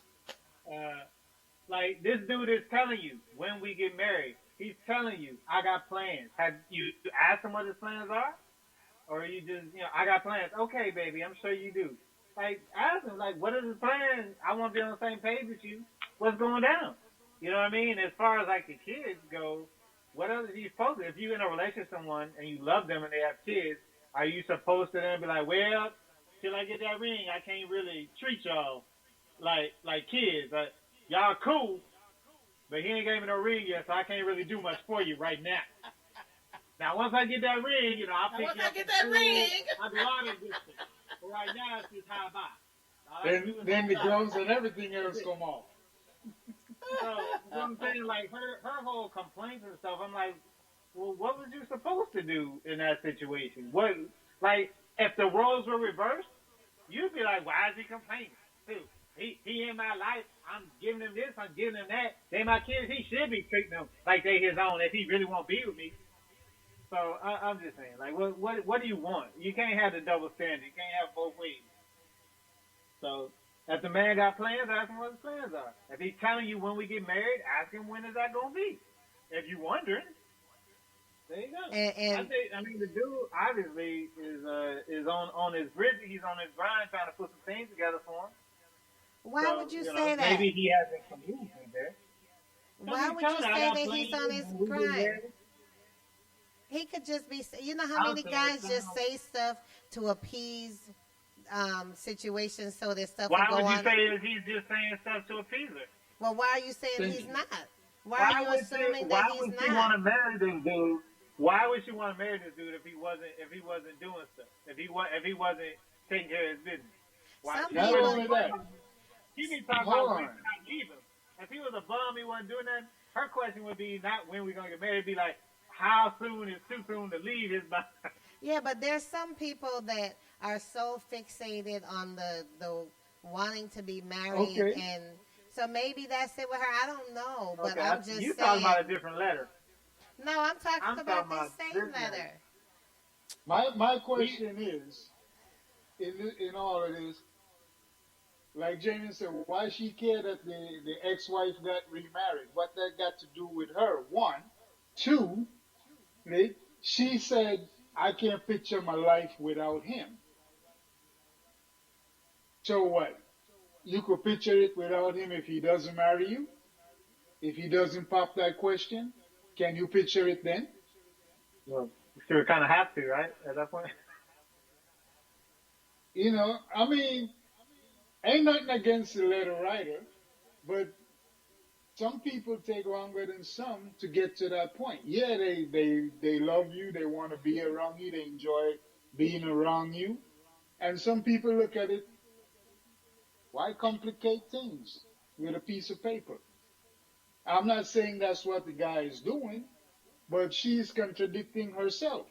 Like, this dude is telling you, when we get married, he's telling you, I got plans. Have you asked him what his plans are? Or are you just, I got plans. Okay, baby, I'm sure you do. Like, ask him, like, what is his plan? I want to be on the same page with you. What's going down? You know what I mean? As far as, like, the kids go, what else are you supposed to? If you're in a relationship with someone and you love them and they have kids, are you supposed to then be like, well, till I get that ring, I can't really treat y'all like kids. Y'all cool, but he ain't gave me no ring yet, so I can't really do much for you right now. Now, once I get that ring, I'll pick you up. I'll be honest with you. But right now, it's just how about.
Then the gloves and everything else come off.
So, I'm saying, like, her whole complaints and stuff, I'm like, well, what was you supposed to do in that situation? What, like, if the roles were reversed, you'd be like, why is he complaining? Dude, he in my life, I'm giving him this, I'm giving him that. They my kids, he should be treating them like they his own if he really won't be with me. So, I'm just saying, like, what do you want? You can't have the double standard. You can't have both ways. So, if the man got plans, ask him what his plans are. If he's telling you when we get married, ask him when is that going to be. If you're wondering, there you go. I mean, the dude obviously is on his bridge. He's on his grind trying to put some things together for him.
Why would you say that?
Maybe he hasn't communicated there.
Why would you say that he's on his grind? He could just be, how many guys just say stuff to appease situations so that stuff
why
will go on?
Why would you say that he's just saying stuff to appease her?
Well, why are you saying he's not? Why are you assuming that he's not?
Why would she want to marry this dude? Why would she want to marry this dude if he wasn't doing stuff? If he wasn't taking care of his business? Why?
Not only that.
He be talking about reaching out even. If he was a bum, he wasn't doing that. her question would be not when we're gonna get married. It'd be like, how soon is too soon to leave his body?
Yeah, but there's some people that are so fixated on the wanting to be married,
Okay.
and so maybe that's it with her. I don't know, but
Okay,
I'm just
you
saying.
talking about a different letter.
No, I'm talking
I'm
about
talking
this
about
same
this
letter.
My question is, in all of this, like Jamie said, why she cared that the ex-wife got remarried? What that got to do with her? One, two. She said, "I can't picture my life without him." So what? You could picture it without him if he doesn't marry you? If he doesn't pop that question, can you picture it then?
Well, you kind of have to, right? At that point.
You know, I mean, ain't nothing against the letter writer, but some people take longer than some to get to that point. Yeah, they love you, they want to be around you, they enjoy being around you. And some people look at it, why complicate things with a piece of paper? I'm not saying that's what the guy is doing, but she's contradicting herself.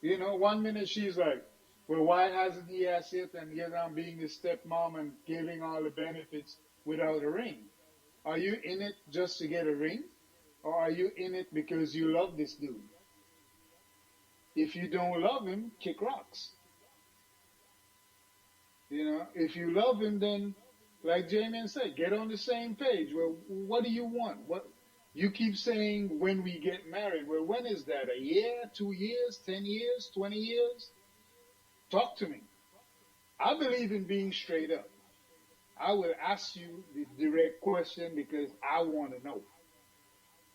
You know, one minute she's like, well, why hasn't he asked it? And yet I'm being his stepmom and giving all the benefits without a ring. Are you in it just to get a ring? Or are you in it because you love this dude? If you don't love him, kick rocks. You know, if you love him, then, like J-Man said, get on the same page. Well, what do you want? What you keep saying when we get married. Well, when is that? A year, 2 years, 10 years, 20 years? Talk to me. I believe in being straight up. I will ask you the direct question because I want to know.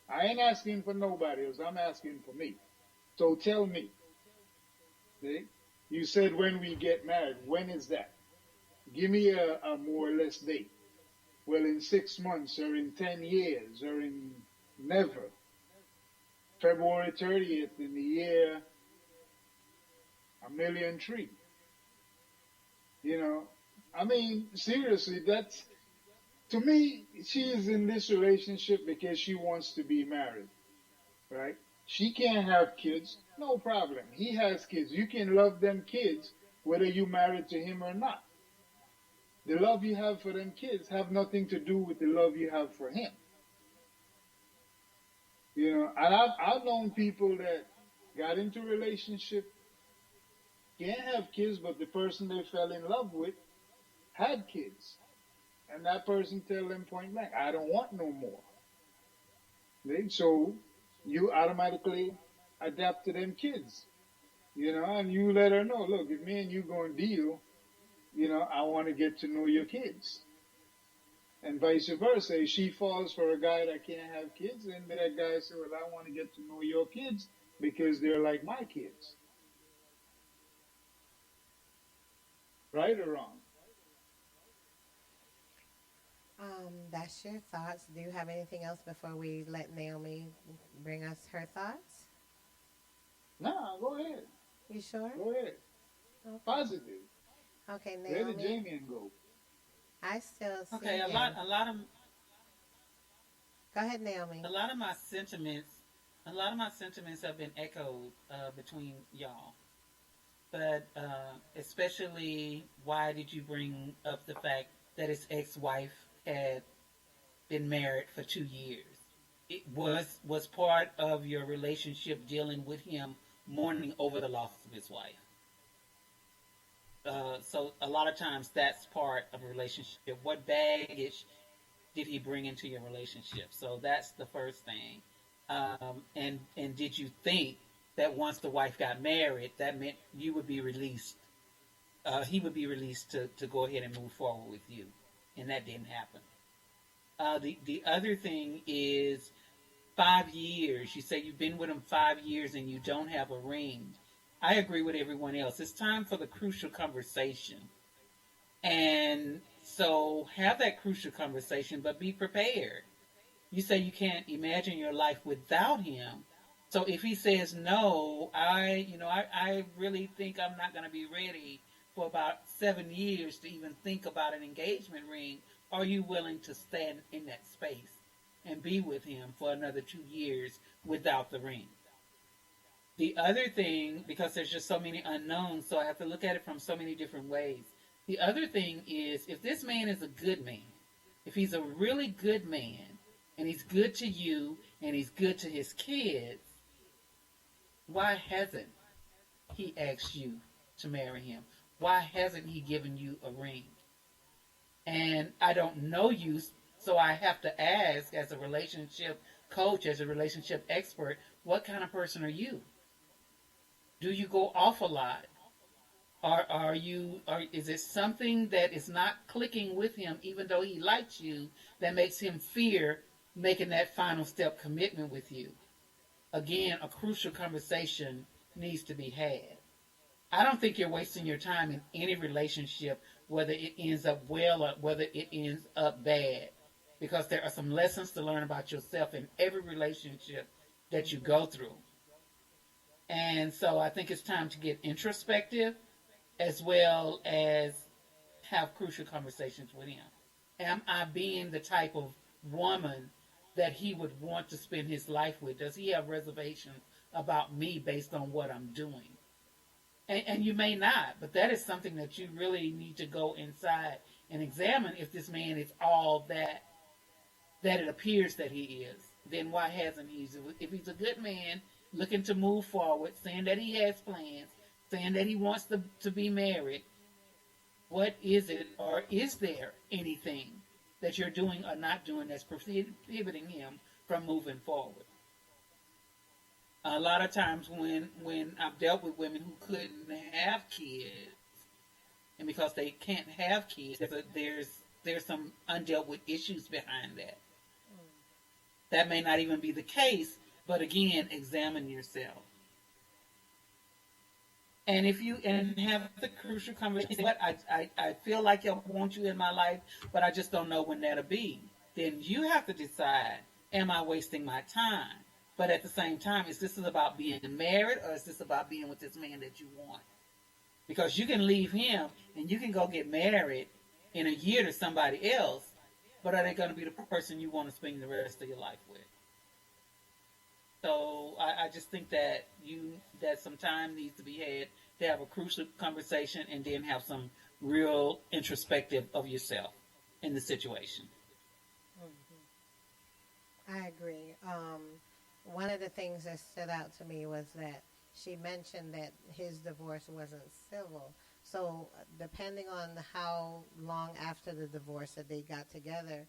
I ain't asking for nobody else. I'm asking for me. So tell me. See? You said when we get married. When is that? Give me a more or less date. Well, in 6 months or in 10 years or in never. February 30th in the year 1,000,003. You know, I mean, seriously, that's, to me, she is in this relationship because she wants to be married, right? She can't have kids, no problem. He has kids. You can love them kids whether you married to him or not. The love you have for them kids have nothing to do with the love you have for him. You know, and I've known people that got into a relationship, can't have kids, but the person they fell in love with had kids. And that person tell them point blank, I don't want no more. Right? So you automatically adapt to them kids. You know, and you let her know, look, if me and you gonna deal, you know, I want to get to know your kids. And vice versa. If she falls for a guy that can't have kids, and that guy says, well, I want to get to know your kids because they're like my kids. Right or wrong?
That's your thoughts. Do you have anything else before we let Naomi bring us her thoughts?
No, go ahead.
You sure?
Go ahead.
Okay.
Positive.
Okay,
Let
Naomi.
Jamie go.
I still see
Okay,
him.
a lot of
Go ahead, Naomi.
a lot of my sentiments have been echoed between y'all. But especially, why did you bring up the fact that his ex-wife had been married for 2 years? It was part of your relationship dealing with him mourning over the loss of his wife. So a lot of times that's part of a relationship. What baggage did he bring into your relationship? So that's the first thing. And did you think that once the wife got married, that meant you would be released? He would be released to go ahead and move forward with you, and that didn't happen. The other thing is 5 years. You say you've been with him 5 years and you don't have a ring. I agree with everyone else. It's time for the crucial conversation. And so have that crucial conversation, but be prepared. You say you can't imagine your life without him. So if he says no, I really think I'm not going to be ready for about 7 years to even think about an engagement ring. Are you willing to stand in that space and be with him for another 2 years without the ring. The other thing, because there's just so many unknowns, so I have to look at it from so many different ways. The other thing is, if this man is a good man, if he's a really good man, and he's good to you, and he's good to his kids, why hasn't he asked you to marry him? Why hasn't he given you a ring? And I don't know you, so I have to ask, as a relationship coach, as a relationship expert, what kind of person are you? Do you go off a lot? Is it something that is not clicking with him, even though he likes you, that makes him fear making that final step commitment with you? Again, a crucial conversation needs to be had. I don't think you're wasting your time in any relationship, whether it ends up well or whether it ends up bad, because there are some lessons to learn about yourself in every relationship that you go through. And so I think it's time to get introspective as well as have crucial conversations with him. Am I being the type of woman that he would want to spend his life with? Does he have reservations about me based on what I'm doing? And you may not, but that is something that you really need to go inside and examine. If this man is all that it appears that he is, then why hasn't he? If he's a good man, looking to move forward, saying that he has plans, saying that he wants to be married, what is it, or is there anything that you're doing or not doing that's prohibiting him from moving forward? A lot of times when I've dealt with women who couldn't have kids, and because they can't have kids, there's some undealt with issues behind that. That may not even be the case, but again, examine yourself. And if you have the crucial conversation, but I feel like I want you in my life, but I just don't know when that'll be. Then you have to decide, am I wasting my time? But at the same time, is this about being married, or is this about being with this man that you want? Because you can leave him and you can go get married in a year to somebody else, but are they going to be the person you want to spend the rest of your life with? So I just think that some time needs to be had to have a crucial conversation and then have some real introspective of yourself in the situation.
I agree. One of the things that stood out to me was that she mentioned that his divorce wasn't civil. So depending on how long after the divorce that they got together,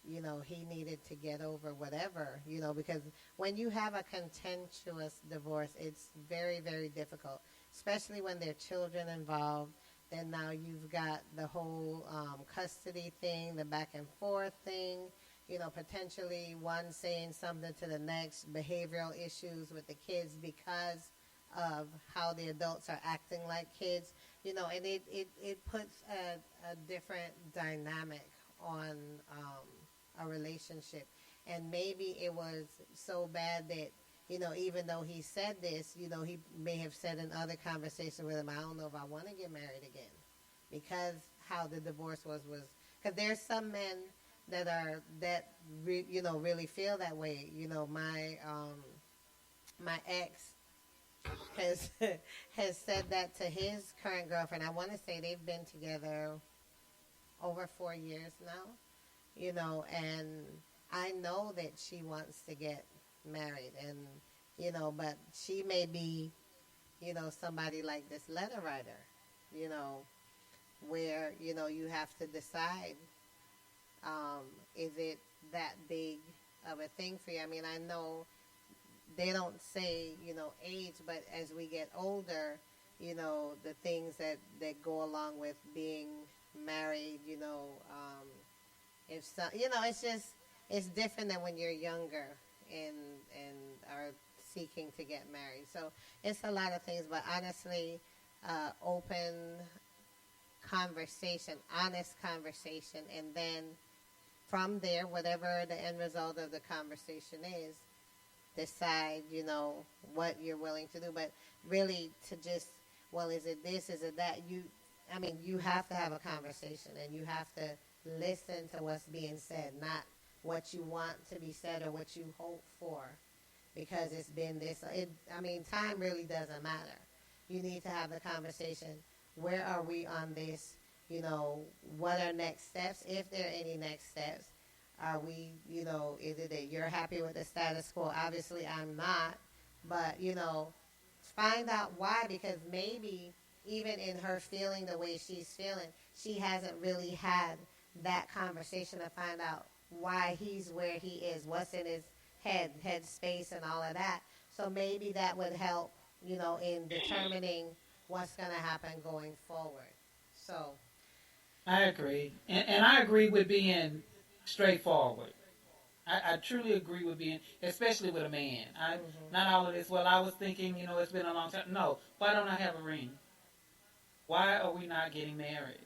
he needed to get over whatever, because when you have a contentious divorce, it's very, very difficult, especially when there are children involved. Then now you've got the whole custody thing, the back and forth thing, potentially one saying something to the next, behavioral issues with the kids because of how the adults are acting like kids, and it puts a different dynamic on a relationship. And maybe it was so bad that, even though he said this, he may have said in other conversations with him, I don't know if I want to get married again, because how the divorce was, because there's some men that really feel that way. My ex has said that to his current girlfriend. I want to say they've been together over 4 years now, and I know that she wants to get married, and but she may be somebody like this letter writer, where you have to decide, is it that big of a thing for you? I mean, I know they don't say age, but as we get older, the things that go along with being married, if so, it's different than when you're younger and are seeking to get married. So it's a lot of things, but honestly, open conversation, honest conversation, and then from there, whatever the end result of the conversation is, decide, what you're willing to do. But really to just, well, is it this, is it that? You have to have a conversation, and you have to listen to what's being said, not what you want to be said or what you hope for, because it's been this. I mean, time really doesn't matter. You need to have the conversation. Where are we on this? You know, what are next steps, if there are any next steps? Are we, you know, is it that you're happy with the status quo? Obviously, I'm not. But, you know, find out why, because maybe even in her feeling the way she's feeling, she hasn't really had that conversation to find out why he's where he is, what's in his head space and all of that. So maybe that would help, you know, in determining what's going to happen going forward. So
I agree. And I agree with being straightforward. I truly agree with being, especially with a man. Not all of this, well, I was thinking, you know, it's been a long time. No. Why don't I have a ring? Why are we not getting married?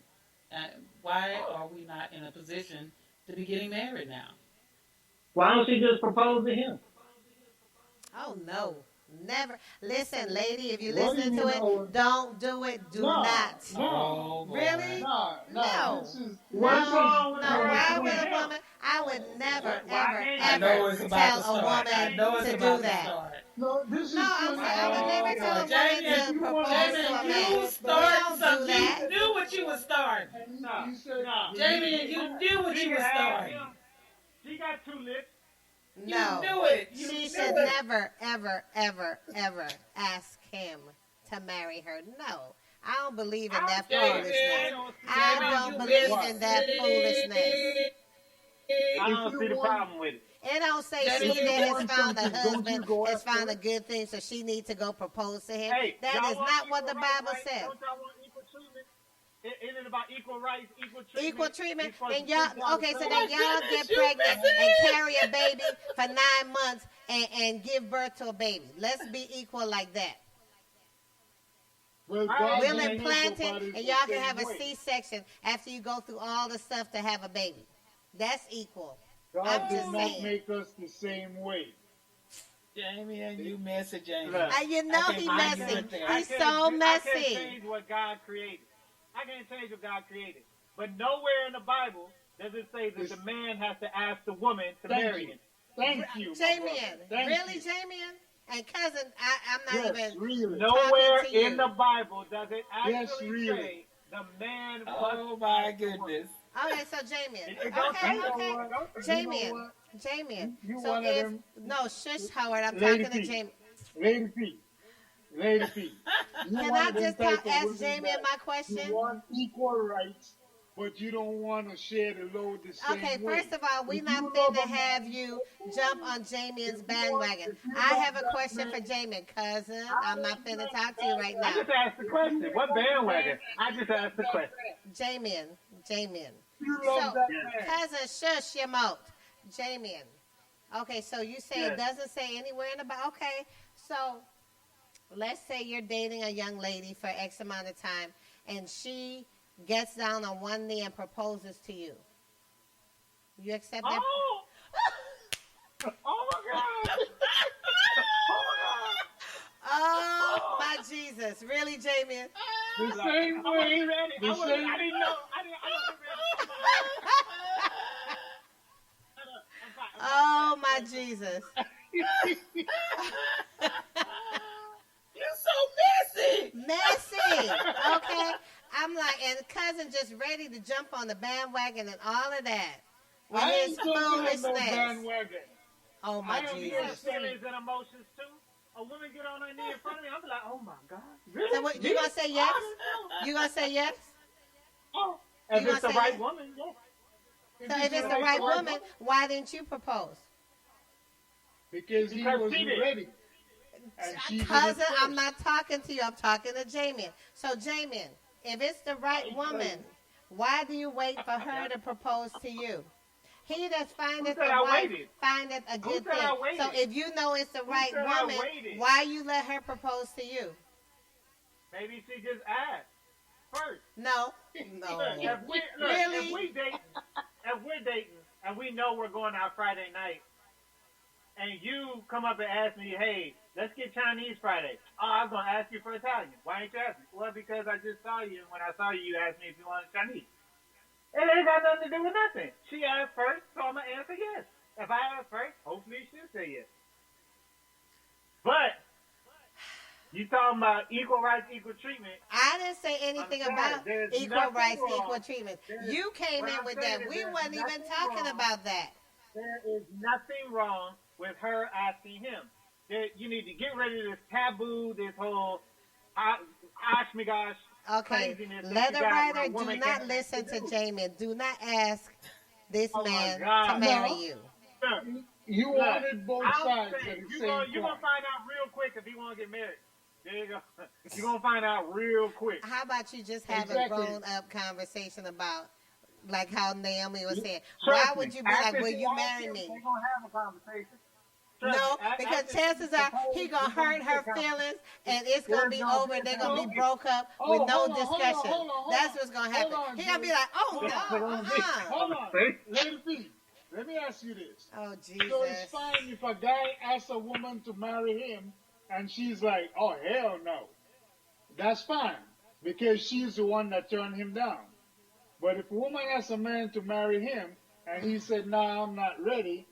Why are we not in a position to be getting married now?
Why don't she just propose to him?
oh no, never. Listen, lady, if you
What do
listen
you
to
know?
it, don't do it. Do
No,
not.
Oh, boy.
Really?
No.
No.
This is
What's wrong with her
Why
doing
would a
him?
woman? I would never,
Why
ever,
can't
I know it's
ever
about
tell
to
a
start. I
woman
know it's
to
about
do
to
that.
start.
no. This is
No, I'm saying I would never tell a woman
Jamie,
to propose
Jamie,
to a
you
man. We
start
don't do
something.
that.
You knew what you were starting.
No,
You said,
no.
Jamie, you knew what
She
you were
can have
starting.
him. She got two lips.
No.
You knew it. You
She
knew
should
it.
never, ever, ever, ever ask him to marry her. No. I don't believe in that
Jamie,
foolishness. I
Jamie,
don't
you
believe
missed
in that foolishness.
I don't see the problem with it.
It don't say
Jamie,
she
you
that has
want
found a
something, don't
husband
you go
has
after
found a
it?
good thing, so she needs to go propose to him.
Hey,
That
y'all
is
want
not what the
equal
Bible
rights,
says.
right? Don't y'all want equal treatment? Isn't it about equal rights, equal treatment?
Equal treatment.
You're supposed
Then
to treat
y'all, okay, so
the
then
same.
y'all get pregnant and carry a baby for 9 months and give birth to a baby. Let's be equal like that.
well,
We'll
God
We'll
didn't
implant
make
it,
nobody
and
the
y'all can
same
have a
way.
C-section after you go through all the stuff to have a baby. That's equal.
God
I'm
did
just
not
saying.
make us the same way.
Jamie, and you messy, Jamie.
Look,
You know
I
he
can't
messy.
argue with that.
I
He's
can't
so
I
messy.
can't change what God created. I can't change what God created. But nowhere in the Bible does it say that the man has to ask the woman to
Thank
marry
you.
him.
Thank you, my
Jamian,
brother. Thank
really,
you.
Jamian? And cousin, I'm not
Yes,
even.
really.
Nowhere
Talking to
in
you.
the Bible does it
Yes,
actually
really.
say the man
Oh,
must
my
ask the woman.
goodness.
Okay, so Jamian.
It don't say
Okay,
that.
okay.
You know what?
Jamian. Jamian.
You
So
one of
if
them-
no, shush, Howard. I'm
Lady
talking to
P.
Jamian.
Lady P. Lady P. You
Can
one
I
of them
just
type of
ask
women
Jamian
that
my question?
You want equal rights, but you don't want to share the load the same
Okay,
way.
first of all, we're
If
not
you
finna
love a
have
man,
you jump on Jamian's bandwagon.
if you
I
love
have a
that
question for
man-
Jamian, cousin. I'm not finna talk to you right
I
now.
just asked the question. What bandwagon? I just asked the question.
Jamian.
You
So,
love that man.
cousin, shush your mouth. Jamian. Okay, so you say it
Yes.
doesn't say anywhere in the Bible. Okay, so let's say you're dating a young lady for X amount of time, and she gets down on one knee and proposes to you. You accept that?
Oh! Oh my God! Oh
Oh, my Jesus. Really, Jamian?
The
my God!
same
I
way.
wasn't ready.
The
I didn't know.
same.
I wasn't ready.
Oh, my Jesus.
You're so messy.
Messy. Okay. I'm like, and cousin just ready to jump on the bandwagon and all of that. With
I
his
ain't jumping on no
foolishness.
bandwagon.
Oh,
I
my
don't
Jesus.
feel feelings and emotions too. A woman get on her knee in front of me, I'm like, oh my God. Really?
So what, you gonna say yes? You gonna say yes?
Oh, if
You
it's the
gonna say
right
yes?
woman, yes.
So if it's the right woman, why didn't you propose?
Because he
Because
wasn't
she did.
ready. And she did it
Cousin,
first.
I'm not talking to you. I'm talking to Jamian. So Jamian, if it's the right woman, why do you wait for her to propose to you? He that findeth
said
a
I
wife
waited?
findeth a good
said I
thing.
waited?
So if you know it's the right
said I
woman,
waited?
why you let her propose to you?
Maybe she just asked first.
No.
Look, if we,
Really?
if we're dating and we know we're going out Friday night, and you come up and ask me, hey, let's get Chinese Friday. Oh, I was going to ask you for Italian. Why ain't you ask me? Well, because I just saw you, and when I saw you, you asked me if you wanted Chinese. It ain't got nothing to do with nothing. She asked first, so I'm gonna answer yes. If I ask first, hopefully she'll say yes. But you talking about equal rights, equal treatment.
I didn't say anything
I'm sorry,
about
there's
equal
nothing
rights,
wrong.
equal treatment.
There's-
You came
what
in
I'm
with
saying
that.
is
We
there's
weren't even
nothing
talking
wrong.
about that.
There is nothing wrong with her asking him. You need to get rid of this taboo, this whole osh my gosh.
Okay,
craziness that
letter
you got
writer,
when a
do
woman
not
can't
listen to
do.
Jamie. Do not ask this
Oh my
man
God.
to marry
No.
you.
Sir,
You
look,
wanted both
I'm
sides
saying,
at the
you're
same
gonna
point.
find out real quick if he want to get married. There you go. You're gonna find out real quick.
How about you just have
Exactly.
a grown-up conversation about, like how Naomi was saying,
Trust
why
me,
would you be
after
like, will
she
you
asks
marry
him,
me?
They gonna have a conversation. Trust
No,
me,
because
after she
chances are
proposed,
he gonna
we're gonna
hurt
have
her
a conversation.
feelings, and it's gonna
There's
be
gonna
over.
be a
They're gonna be
conversation.
broke up
Oh,
with no
hold on,
discussion.
hold on.
That's what's gonna happen.
Hold on,
He gonna be
Julie.
like, oh
Hold
no,
on. Hold on. Lady P, let me ask you this.
Oh
So it's
Jesus.
fine if a guy asks a woman to marry him and she's like, oh, hell no. That's fine because she's the one that turned him down. But if a woman asks a man to marry him and he said, nah, I'm not ready,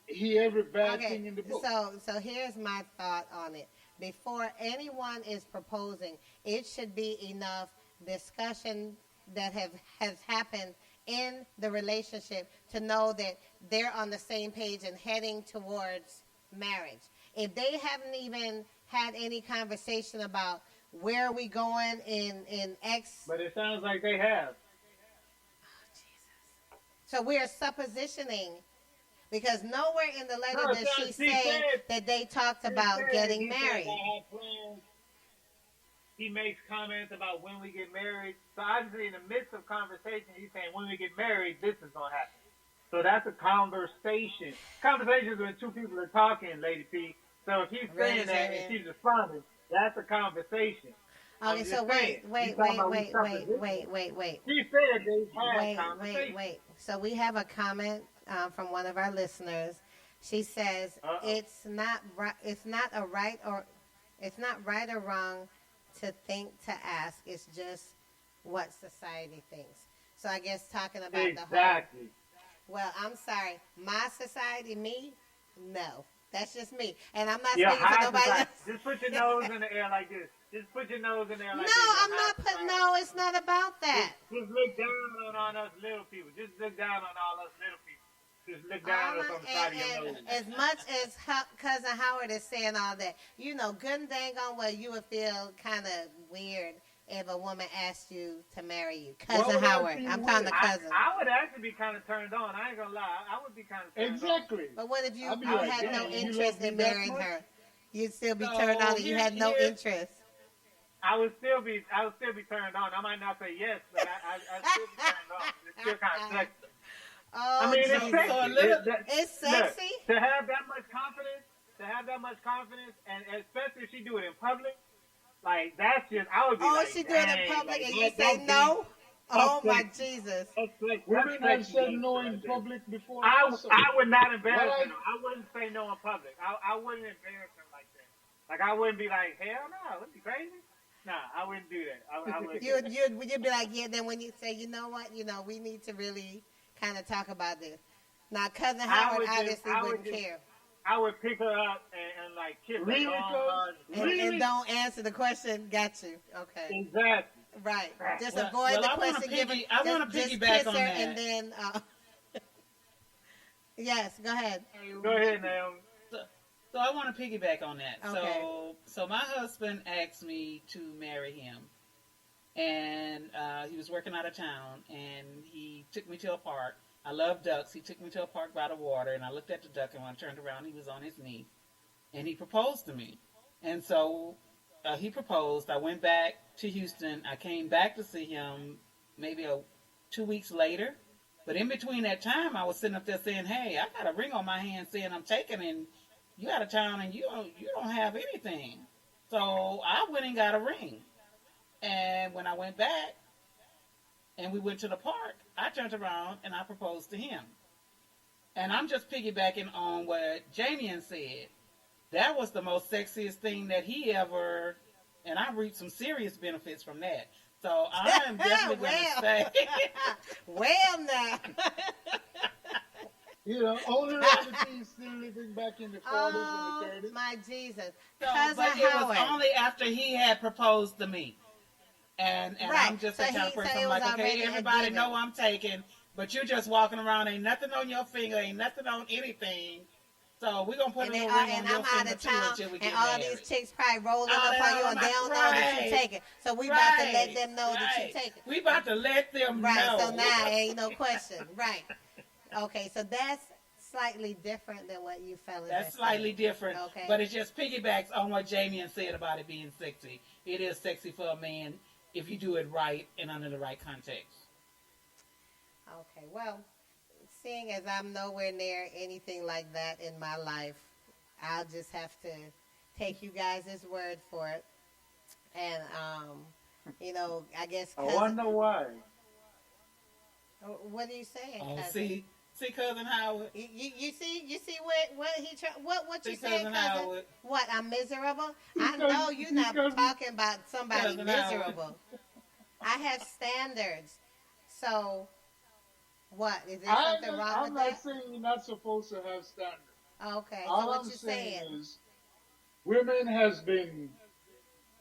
he every bad thing in the book.
So here's my thought on it. Before anyone is proposing, it should be enough discussion that has happened in the relationship to know that they're on the same page and heading towards marriage. If they haven't even had any conversation about where are we going in X,
But it sounds like they have.
so we are suppositioning. Because nowhere in the letter
No,
does she
she
say
said-
that they talked about
He
getting
said,
married.
I had plans. He makes comments about when we get married. So obviously in the midst of conversation, he's saying when we get married, this is going to happen. So that's a conversation. Conversations when two people are talking, Lady P. So if he's
Really,
saying that
Jamie?
and she's responding, that's a conversation. I'm
Okay,
just
so
saying.
wait.
He's talking about
She
said they had conversation.
wait. So we have a comment from one of our listeners. She says it's not right or wrong to think to ask. It's just what society thinks. So I guess talking about the whole.
Exactly.
Well, I'm sorry. My society, me, no. That's just me. And I'm not
Yeah,
speaking for nobody else.
Just put your nose in the air like this. Just put your nose in there like
No,
this.
I'm not putting, no, it's not about that.
Just look down on us little people. Just look down on all us little people. Just look down on us on the side of your nose.
As much as Cousin Howard is saying all that, you know, good and dang on well, you would feel kind of weird if a woman asked you to marry you. Cousin Howard. I'm talking to cousin.
I would actually be kind of turned on. I ain't gonna lie. I would be kind of turned
Exactly.
But what if you
I'd be
had
like,
no
"Damn, you
interest
love
in
me that
marrying
much?"
her? You'd still be
So,
turned on and you had no
here-
interest.
I would still be turned on. I might not say yes, but I'd still be turned on. It's still kind of sexy.
Oh,
I mean, it's
Jesus.
sexy.
It's sexy?
Look, to have that much confidence, and especially if she do it in public, like that's just, I would be like,
she do it in
dang,
public
like,
and you
that's
say no? Oh, my
sexy.
Jesus.
That's sexy.
Women
That's
have
sexy,
said
that's
no in
sexy.
public before.
I
also.
would not embarrass
Well,
her. I wouldn't say no in public. I wouldn't embarrass her like that. Like I wouldn't be like, hell no, would you crazy? Nah, I wouldn't do that. I wouldn't.
You'd be like, yeah, then when you say, you know what, we need to really kind of talk about this. Now, Cousin Howard obviously wouldn't care.
I would pick her up and like kiss her
Really,
long,
And don't answer the question. Got you. Okay.
Exactly.
Right. Just
Well,
avoid the
I wanna
question.
I want to
just
piggyback
kiss
on
her
that.
and then. Yes, go ahead.
Go ahead, Naomi.
So I want to piggyback on that.
Okay.
So my husband asked me to marry him, and he was working out of town, and he took me to a park. I love ducks. He took me to a park by the water, and I looked at the duck, and when I turned around, he was on his knee, and he proposed to me. And so he proposed. I went back to Houston. I came back to see him maybe 2 weeks later. But in between that time, I was sitting up there saying, hey, I got a ring on my hand saying I'm taken, and you out of town, and you don't have anything. So I went and got a ring. And when I went back and we went to the park, I turned around and I proposed to him. And I'm just piggybacking on what Jamian said. That was the most sexiest thing that he ever and I reaped some serious benefits from that. So I am definitely going to stay.
Well, now.
You know, only relative still living back in the 40s
Oh,
and the 30s.
my Jesus.
So,
Cousin
but it
Howard.
was only after he had proposed to me. And
Right.
I'm just
So
that kind of
so
person.
it
I'm
was
like, okay,
already a
everybody
given.
know I'm taking, but you're just walking around, ain't nothing on your finger, ain't nothing on anything. So we're going to put
And,
a
they
little
are,
ring on
and
your
I'm out
finger
of
too
town,
until we
and
get
all
married.
these chicks probably rolling
Oh,
up on you, and they don't know that
right.
you're taking. So we about to let
Right,
them know that you're
right.
taking.
We about to let them
Right,
know.
so now ain't no question. Right. Okay, so that's slightly different than what you fellas
That's
are
slightly
saying.
different,
Okay.
but it just piggybacks on what Jamie said about it being sexy. It is sexy for a man if you do it right and under the right context.
Okay, well, seeing as I'm nowhere near anything like that in my life, I'll just have to take you guys' word for it. And, you know, I guess
I wonder why.
What are you saying,
Oh,
cousin?
see, cousin Howard.
You see what he what you
See,
saying,
cousin
cousin?
Howard.
What, I'm miserable? I
Because-
know you're not
because-
talking about somebody
Cousin Howard.
miserable. I have standards. So, what? Is there
I'm
something wrong with
not
that?
saying you're not supposed to have standards.
Okay, so
All
what
I'm
you
saying
saying?
is, women has been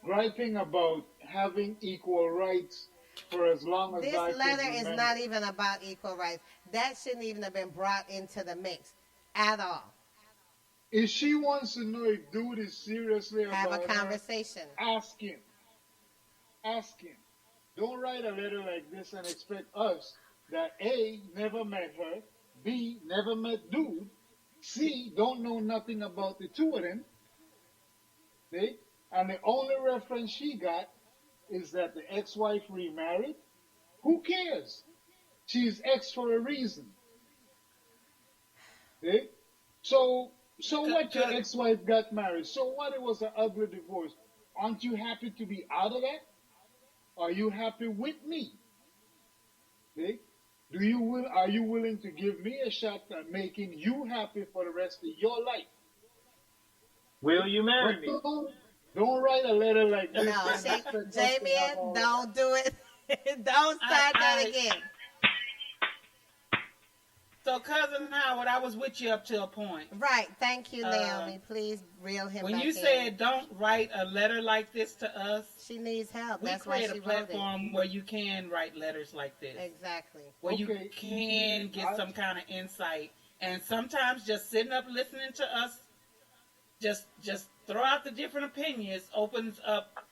griping about having equal rights for as long as
This
I can
letter is
remember.
not even about equal rights. That shouldn't even have been brought into the mix at all.
If she wants to know if dude is seriously
Have
about
a
her,
conversation.
ask him. Ask him. Don't write a letter like this and expect us that A, never met her, B, never met dude, C, don't know nothing about the two of them. See? And the only reference she got is that the ex-wife remarried. Who cares? She's ex for a reason. See? So what your ex-wife got married? So what it was an ugly divorce? Aren't you happy to be out of that? Are you happy with me? See? Are you willing to give me a shot at making you happy for the rest of your life?
Will you marry
But
me?
don't write a letter like this.
No,
and
see,
expect us to have
Damien,
all
don't do it. Don't start that again.
So, cousin Howard, I was with you up to a point.
Right. Thank you, Naomi. Please reel him
When
back
you
in.
said don't write a letter like this to us,
she needs help.
we
That's why
create
she
a
wrote it.
platform where you can write letters like this.
Exactly.
Where you
Okay.
can get some kind of insight. And sometimes just sitting up listening to us, just throw out the different opinions, opens up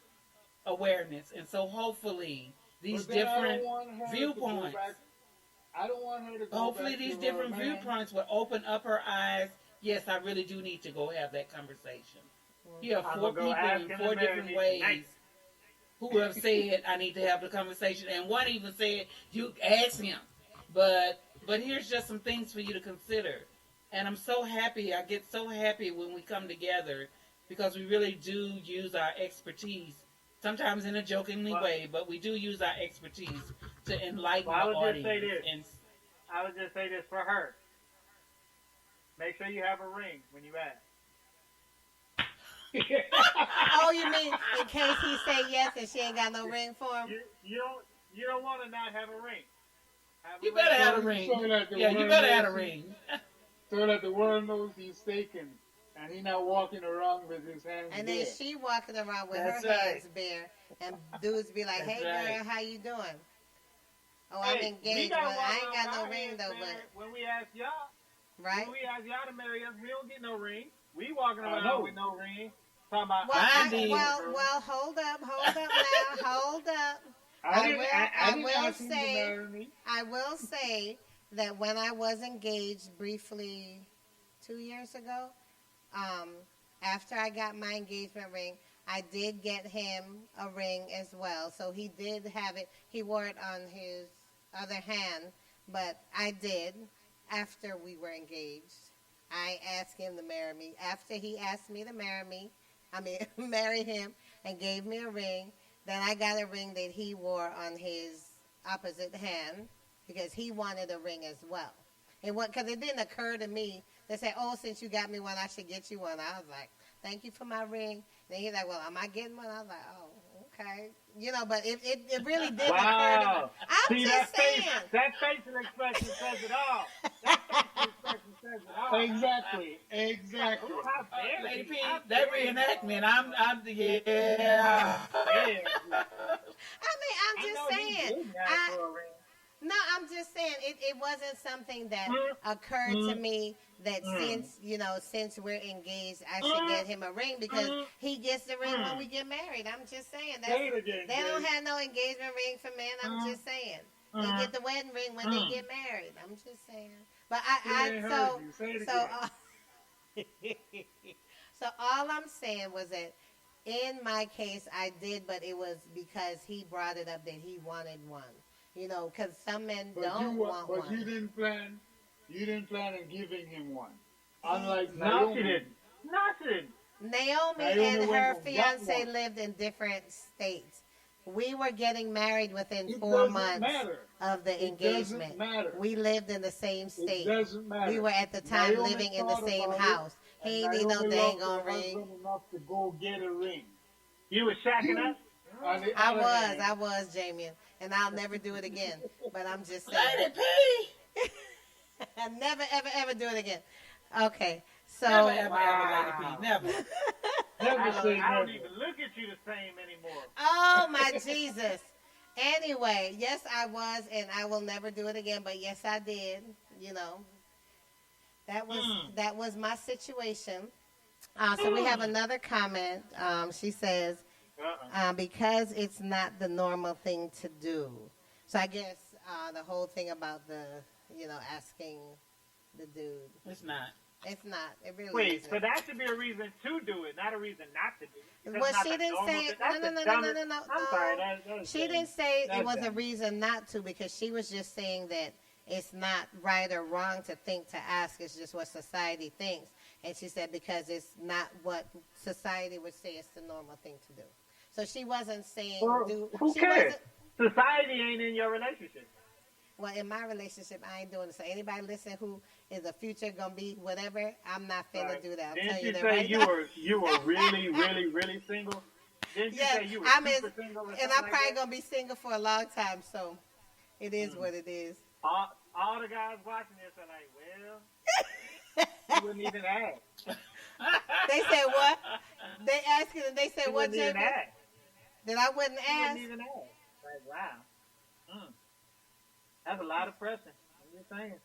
awareness. And so hopefully these
But then I don't
different
want her to go
viewpoints,
back- I don't want her to go
hopefully
back
these
to
different
her man.
viewpoints will open up her eyes. Yes, I really do need to go have that conversation. You have
I'm
four
gonna go
people
ask
in
him
four
to marry
different
me
ways
tonight.
who have said I need to have the conversation, and one even said you ask him. But here's just some things for you to consider. And I'm so happy. I get so happy when we come together because we really do use our expertise. Sometimes in a jokingly way, but we do use our expertise to enlighten
Well, I
the
would just say
audience.
this.
And
I would just say this for her. Make sure you have a ring when you ask.
Oh, you mean in case he say yes and she ain't got no ring for him?
You don't want to not have a ring. Have a
you
ring.
better have a ring.
So that the
Yeah, you
world
better have a
knows
ring.
So that the world knows he's taken and he's not walking around with his hands
And
bare.
then she walking around with
That's
her
right.
hands bare, and dudes be like,
That's
"Hey
right.
girl, how you doing?" Oh, I'm
Hey, we
engaged.
gotta
Well,
walk
I ain't got
around
no
our
ring
hands
though,
bare.
but
When we ask y'all,
right.
when we ask y'all to marry us, we don't get no ring. We walking
I
around
know.
with no ring. Talking about
Well,
I
I,
did.
well, hold up now, hold up.
I didn't
will
ask him to
say-
marry me.
I will say that when I was engaged briefly 2 years ago, after I got my engagement ring, I did get him a ring as well. So he did have it. He wore it on his other hand, but I did after we were engaged. I asked him to marry me. After he asked me to marry him and gave me a ring, then I got a ring that he wore on his opposite hand because he wanted a ring as well. Because it didn't occur to me to say, "Oh, since you got me one, I should get you one." I was like, "Thank you for my ring." Then he's like, "Well, am I getting one?" I was like, "Oh, Okay, but it really did occur.
Wow.
I'm
See,
just saying.
that facial expression says it all. That facial expression says it all.
Exactly.
Ooh, how dare
Lady
you?
P,
How
that
dare you?
reenactment, I'm yeah.
Yeah.
I'm just
I know you
saying.
did ask for a ring.
No, I'm just saying it wasn't something that occurred to me that since we're engaged, I should get him a ring because he gets the ring when we get married. I'm just saying
Say it again,
they don't
Jay.
have no engagement ring for men. I'm just saying they get the wedding ring when they get married. I'm just saying. But so all I'm saying was that in my case I did, but it was because he brought it up that he wanted one. Because some men don't want one.
But you didn't plan on giving him one. Unlike
No,
Naomi.
she didn't. No, she didn't.
Naomi and her
went and got
fiance
one.
lived in different states. We were getting married within
It
4
doesn't
months
matter.
of the
It
engagement.
doesn't matter.
We lived in the same state.
It doesn't matter.
We were at the time
Naomi
living in the
thought
same
about
house.
it,
He
and
ain't need no
Naomi
dang
loved
on
her
ring.
husband enough to go get a ring.
You was shacking up?
On the other hand,
I was, Jamie, and I'll never do it again. But I'm just saying.
Lady P.
I never, ever, ever do it again. Okay, so
Never, ever, ever, Lady P. Never.
never say
I don't
never.
even look at you the same anymore.
oh my Jesus. Anyway, yes, I was, and I will never do it again. But yes, I did. That was my situation. So we have another comment. She says, because it's not the normal thing to do. So I guess the whole thing about the asking the dude.
It's not.
It's not. It really
Wait,
isn't.
so that should be a reason to do it, not a reason not to do it. That's
Well,
not
she
the
didn't
normal
say.
thing. That's the
No.
dumbest- I'm sorry. That's
She
dumb.
didn't say it
That's
was a
dumb.
reason not to because she was just saying that it's not right or wrong to think to ask. It's just what society thinks. And she said because it's not what society would say it's the normal thing to do. So she wasn't saying
Well,
do.
who
she
cares?
wasn't-
Society ain't in your relationship.
Well, in my relationship, I ain't doing it. So anybody listen who is a future gonna be whatever, I'm not finna
Right.
do that. I'm
Didn't
telling
you
you that
say
right
you
now.
were really, really, really single? Didn't you
Yeah,
say you were
I'm
super
in,
single or
and
something
I'm
like
probably
that?
gonna be single for a long time. So it is what it is.
All the guys watching this are like, well, you wouldn't even ask.
They said what? They asking and they said
You
what,
wouldn't even
Jamie?
ask.
That I wouldn't
You
ask.
wouldn't even ask. Like, wow. That's a lot of pressure. I'm just saying.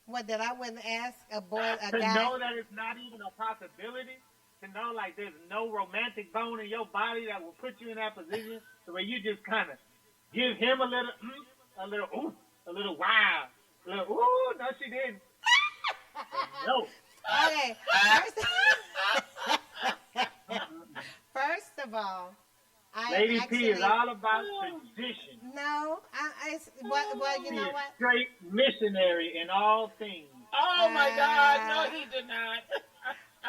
What, that I wouldn't ask a boy, a
To
guy?
know that it's not even a possibility, to know like there's no romantic bone in your body that will put you in that position, to where you just kind of give him a little, a little ooh, a little wow, a little ooh. No, she didn't. No.
Okay. First of all, I
Lady
actually,
P is all about tradition.
No, well, you
She
know
is
what?
straight missionary in all things.
Oh my God! No, he did not.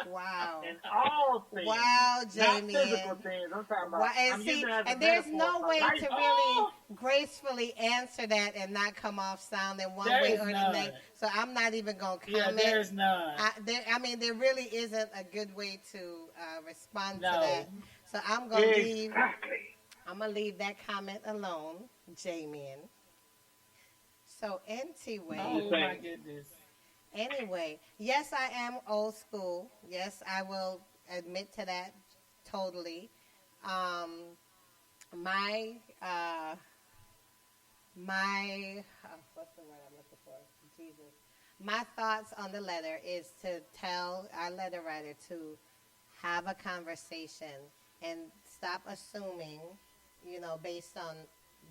Wow.
In all things.
Wow, Jamie.
Not physical things. I'm talking about.
Wow, and
I'm
see,
using it as a
and there's
metaphor
no
for
way
life.
to really gracefully answer that and not come off sounding one
There
way
is
or the
none.
next. So I'm not even going to
Yeah,
comment.
there's none.
I mean, there really isn't a good way to respond to
No.
that. So I'm going to leave.
Exactly.
I'm gonna leave that comment alone, Jamie. So anyway.
Oh my goodness.
Anyway, yes, I am old school. Yes, I will admit to that totally. My what's the word I'm looking for? Jesus. My thoughts on the letter is to tell our letter writer to have a conversation and stop assuming, based on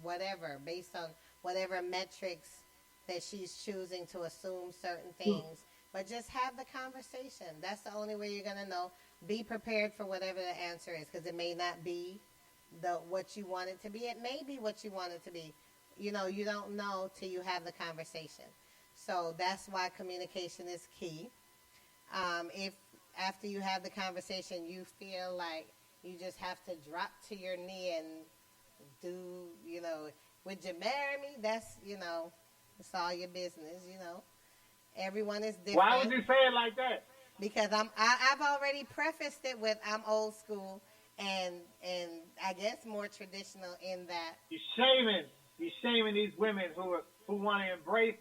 whatever metrics that she's choosing to assume certain things, but just have the conversation. That's the only way you're going to know. Be prepared for whatever the answer is, because it may not be what you want it to be. It may be what you want it to be. You don't know till you have the conversation. So that's why communication is key. If after you have the conversation, you feel like you just have to drop to your knee and do, would you marry me? That's, it's all your business, Everyone is different.
Why would you say it like that?
Because I've already prefaced it with I'm old school, and I guess more traditional in that.
You're shaming these women who want to embrace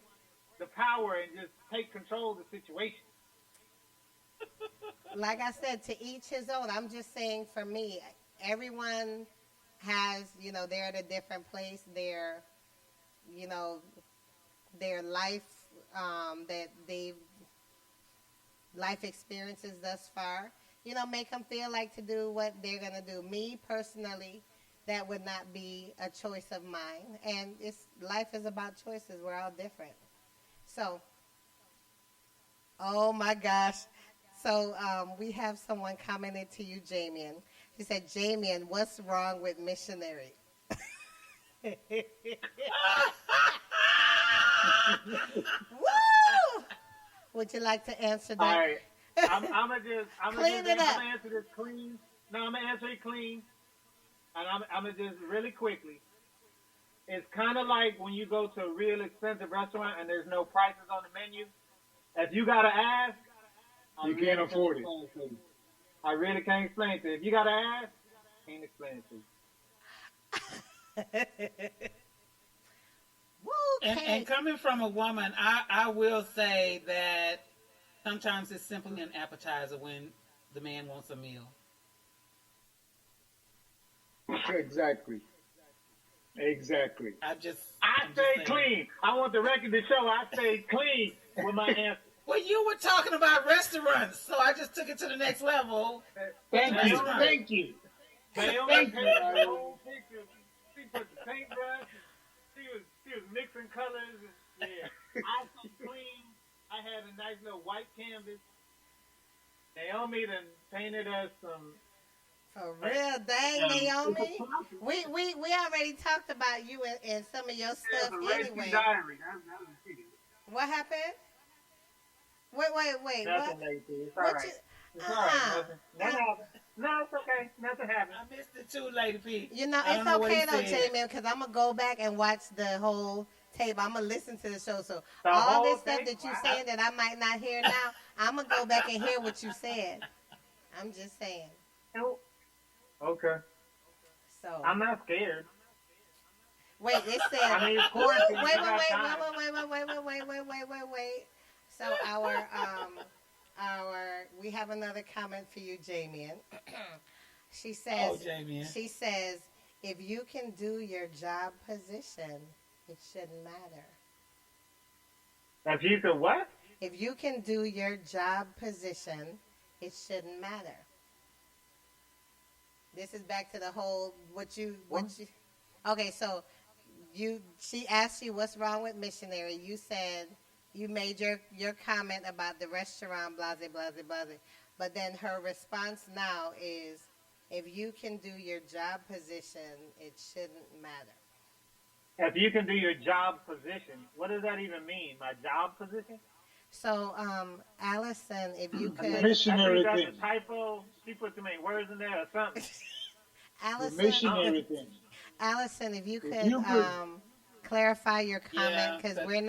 the power and just take control of the situation.
Like I said, to each his own. I'm just saying, for me, everyone has, they're at a different place. Their life, that they've life experiences thus far, make them feel like to do what they're gonna do. Me personally, that would not be a choice of mine. And life is about choices. We're all different. So, oh my gosh. So we have someone commented to you, Jamian. She said, Jamian, what's wrong with missionary? Woo! Would you like to answer that?
All right. I'm gonna answer this clean. No, I'm gonna answer it clean. And I'm gonna just really quickly. It's kind of like when you go to a real expensive restaurant and there's no prices on the menu. If you gotta ask,
you can't afford it.
I really can't explain it to you. If you gotta ask, can't explain it to you.
Woo,
and coming from a woman, I will say that sometimes it's simply an appetizer when the man wants a meal.
Exactly.
I stay clean. I want the record to show I stay clean with my answer.
Well, you were talking about restaurants, so I just took it to the next level.
Thank you.
They only paid the whole picture. She put the paintbrush. She was mixing colors. Yeah. I stay clean. I had a nice little white canvas. Naomi done painted us some.
For real, dang, Naomi. We already talked about you and some of your stuff anyway.
Diary.
What happened? Wait.
Nothing,
What?
It's all right. It's all right. Nothing happened. No, it's okay. Nothing happened.
I missed it too, Lady P.
It's okay though, Jamie, because I'm gonna go back and watch the whole tape. I'm gonna listen to the show. So all this stuff that you saying that I might not hear now, I'm gonna go back and hear what you said. I'm just saying.
Okay.
So
I'm not scared.
Wait, it said.
I mean, of course.
Wait. So we have another comment for you, Jamian. She says. She says, if you can do your job position, it shouldn't matter.
If you can what?
If you can do your job position, it shouldn't matter. This is back to the whole okay, so she asked you what's wrong with missionary. You said you made your comment about the restaurant, blase. But then her response now is, if you can do your job position, it shouldn't matter.
If you can do your job position, what does that even mean? My job position?
So, Allison, if you could...
Missionary
I think
thing.
that's a typo. She put too many words in there or something.
Missionary thing.
Allison, if you could clarify your comment, because we're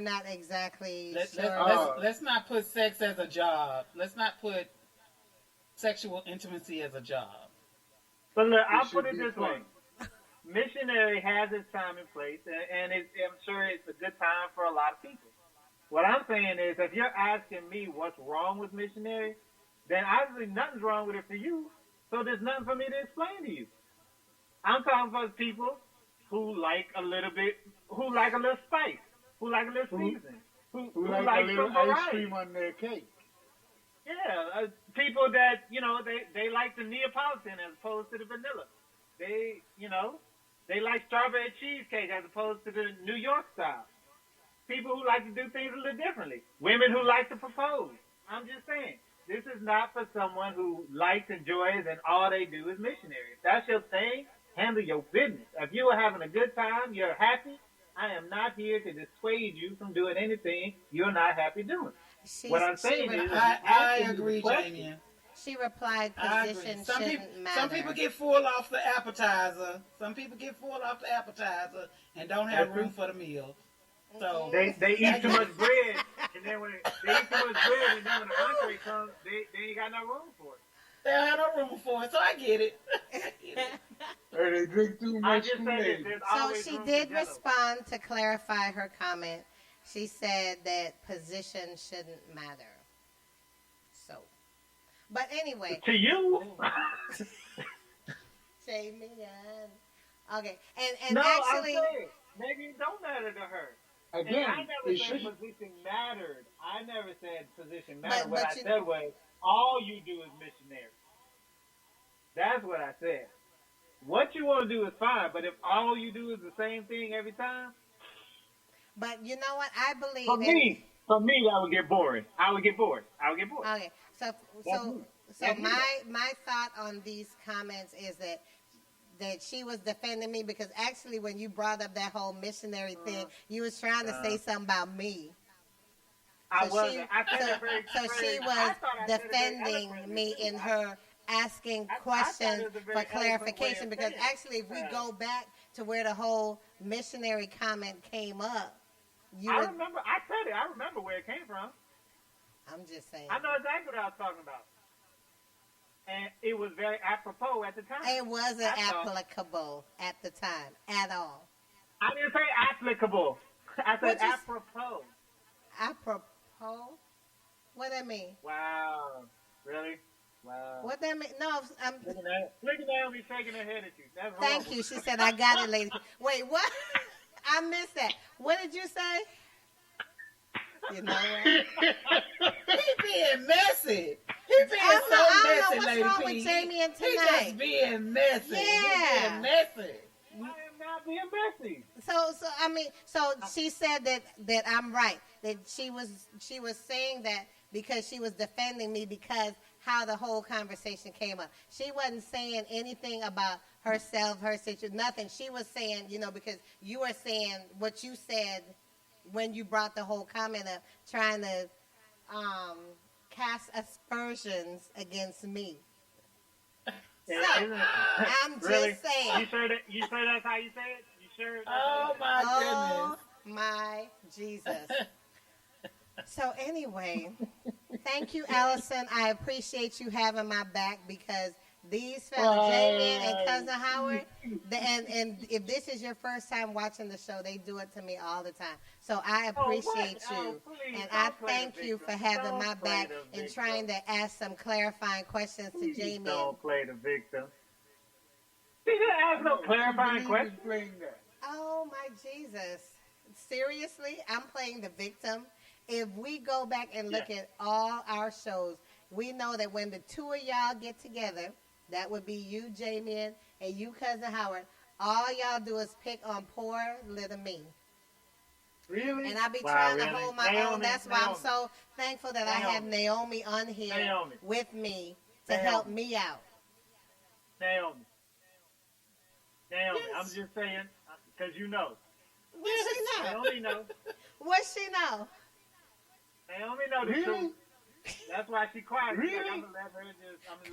not exactly sure.
Let's not put sex as a job. Let's not put sexual intimacy as a job.
But look, I'll put it this way. Missionary has its time and place, and I'm sure it's a good time for a lot of people. What I'm saying is, if you're asking me what's wrong with missionary, then obviously nothing's wrong with it for you, so there's nothing for me to explain to you. I'm talking about people who like a little spice, who like a little seasoning, who like
a little
some
ice
variety.
cream on their cake.
Yeah, people that, they like the Neapolitan as opposed to the vanilla. They like strawberry cheesecake as opposed to the New York style. People who like to do things a little differently. Women who like to propose. I'm just saying, this is not for someone who likes, enjoys, and all they do is missionary. If that's your thing, handle your business. If you are having a good time, you're happy, I am not here to dissuade you from doing anything you're not happy doing. What I'm saying is,
I agree, Jamie.
She replied, position shouldn't matter.
Some people get full off the appetizer. And don't have room for the meal. So
they eat too much bread, and then when the entree comes, they ain't got no room for it.
They don't have no room for it, so I get it.
Or they drink too
I
much
just said
Kool-Aid.
there's
So
always
she
room
did
for Jell-O.
respond to clarify her comment. She said that position shouldn't matter. So, but anyway,
To you?
Jamie. Okay, and
No,
actually,
I'm saying maybe it don't matter to her. And
Again,
I never
it
said
should.
position mattered. I never said position mattered. What
but
I
you-
said was all you do is missionary. That's what I said. What you want to do is fine, but if all you do is the same thing every time,
but you know what? I believe
for
in.
me, that would get boring. I would get bored.
Okay, so
That's
so
me.
so
That's me.
my thought on these comments is that she was defending me because actually when you brought up that whole missionary thing, you was trying to say something about me.
I
So
wasn't.
she,
I said
so,
it very,
so
very,
she
I
was
thought I said it very
defending
eloquently,
me
too.
in her asking
I thought
questions
it was a very
for
eloquent way
clarification
of
because
saying it.
actually if we go back to where the whole missionary comment came up, you
I
would,
remember. I said it. I remember where it came from.
I'm just saying.
I know exactly what I was talking about. And it was very apropos at the time.
It wasn't
That's all.
applicable at the time at all.
I didn't say applicable. I said
What'd you s-
apropos.
Apropos? What that mean?
Wow. Really? Wow.
What that mean? No, I'm.
Look at Naomi shaking her head at you. That's
Thank
horrible.
you. She said, "I got it, lady." Wait, what? I missed that. What did you say? You know what?
He being messy. He being
I
so
don't know
messy,
what's
Lady
wrong
P.
with Jamie and
He
tonight.
just being messy.
Yeah.
He being messy.
I am not being messy.
So I mean, so she said that I'm right. That she was saying that because she was defending me because how the whole conversation came up. She wasn't saying anything about herself, her situation, nothing. She was saying, because you were saying what you said when you brought the whole comment up, trying to cast aspersions against me.
Isn't it?
I'm just
Really?
saying.
You sure that's how you say it? You sure? that's
Oh
how you-
my
Oh my Jesus. So anyway, thank you, Allison. I appreciate you having my back because these fellas, J-Man and Cousin Howard, and if this is your first time watching the show, they do it to me all the time. So I appreciate
Oh,
you.
please,
And I
don't play
thank
the
you for
victim.
having
Don't
my
play
back
the
and
victim.
trying to ask some clarifying questions to
Please
J-Man.
don't play the victim. She didn't ask no clarifying question.
Playing that.
Oh my Jesus. Seriously? I'm playing the victim. If we go back and look at all our shows, we know that when the two of y'all get together, that would be you, Jamie, and you, Cousin Howard, all y'all do is pick on poor little me.
Really?
And I be
Wow,
trying to
really?
hold my own.
Naomi,
That's why I'm
Naomi.
so thankful that I have Naomi on here
Naomi.
with me to
Naomi.
help me out.
Naomi,
Yes.
I'm just saying, because you know.
What she know?
Naomi know.
What she know?
Naomi know the
Really?
truth. That's why she quiet. She's like,
Really?
I'm going to let her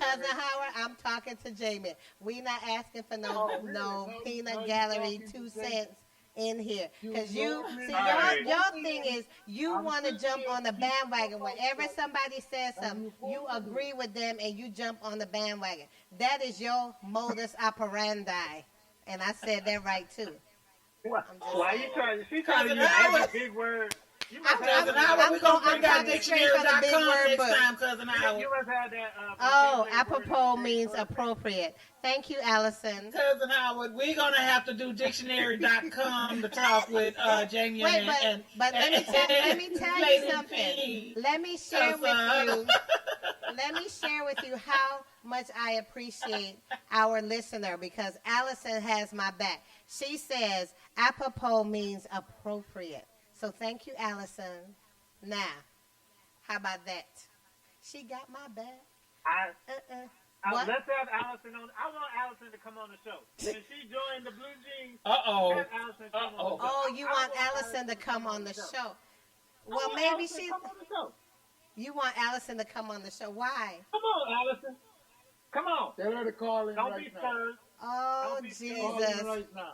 just...
Cousin Howard, I'm talking to Jamie. We not asking for no
Oh, really?
no
No,
peanut
you
gallery
talking to
2
Jamie.
cents in here. Because
You
you
know
see
me.
Alright.
your thing is you
I'm
want to
just
jump
saying,
on the
keep
bandwagon.
your
Whenever
mouth shut.
somebody says something,
And
you
you
agree with them and you jump on the bandwagon. That is your modus operandi. And I said that right too.
Why you trying? She trying to
Cousin
use
Howard.
every big word. You must
I'm-
have
Cousin
that-
Howard, we're going to
I'm
bring out
talking straight from the big
dictionary.com
word
next
book.
time, Cousin Howard.
You must have that.
Oh,
vocabulary word
apropos
in the
means
dictionary.
appropriate. Thank you, Allison.
Cousin Howard, we're going to have to do dictionary.com to talk with Jamie
Wait,
and
but let me tell you
Lady
something.
P.
Let me share with
Cousin.
you. Let me share with you how much I appreciate our listener because Allison has my back. She says apropos means appropriate. So thank you, Allison. Now, how about that? She got my back. What?
Let's have Allison on. I want Allison to come on the show. When she joined the Blue Jeans,
Uh-oh.
have Allison come on the show.
Oh, you
I
want Allison to come on the show? Well,
I want
maybe
Allison to
she.
come on the show.
You want Allison to come on the show? Why?
Come on, Allison. Come on.
Tell her to call in
Don't
right
be
now.
scared.
Oh,
Don't be scared.
Call
Jesus.
in right now.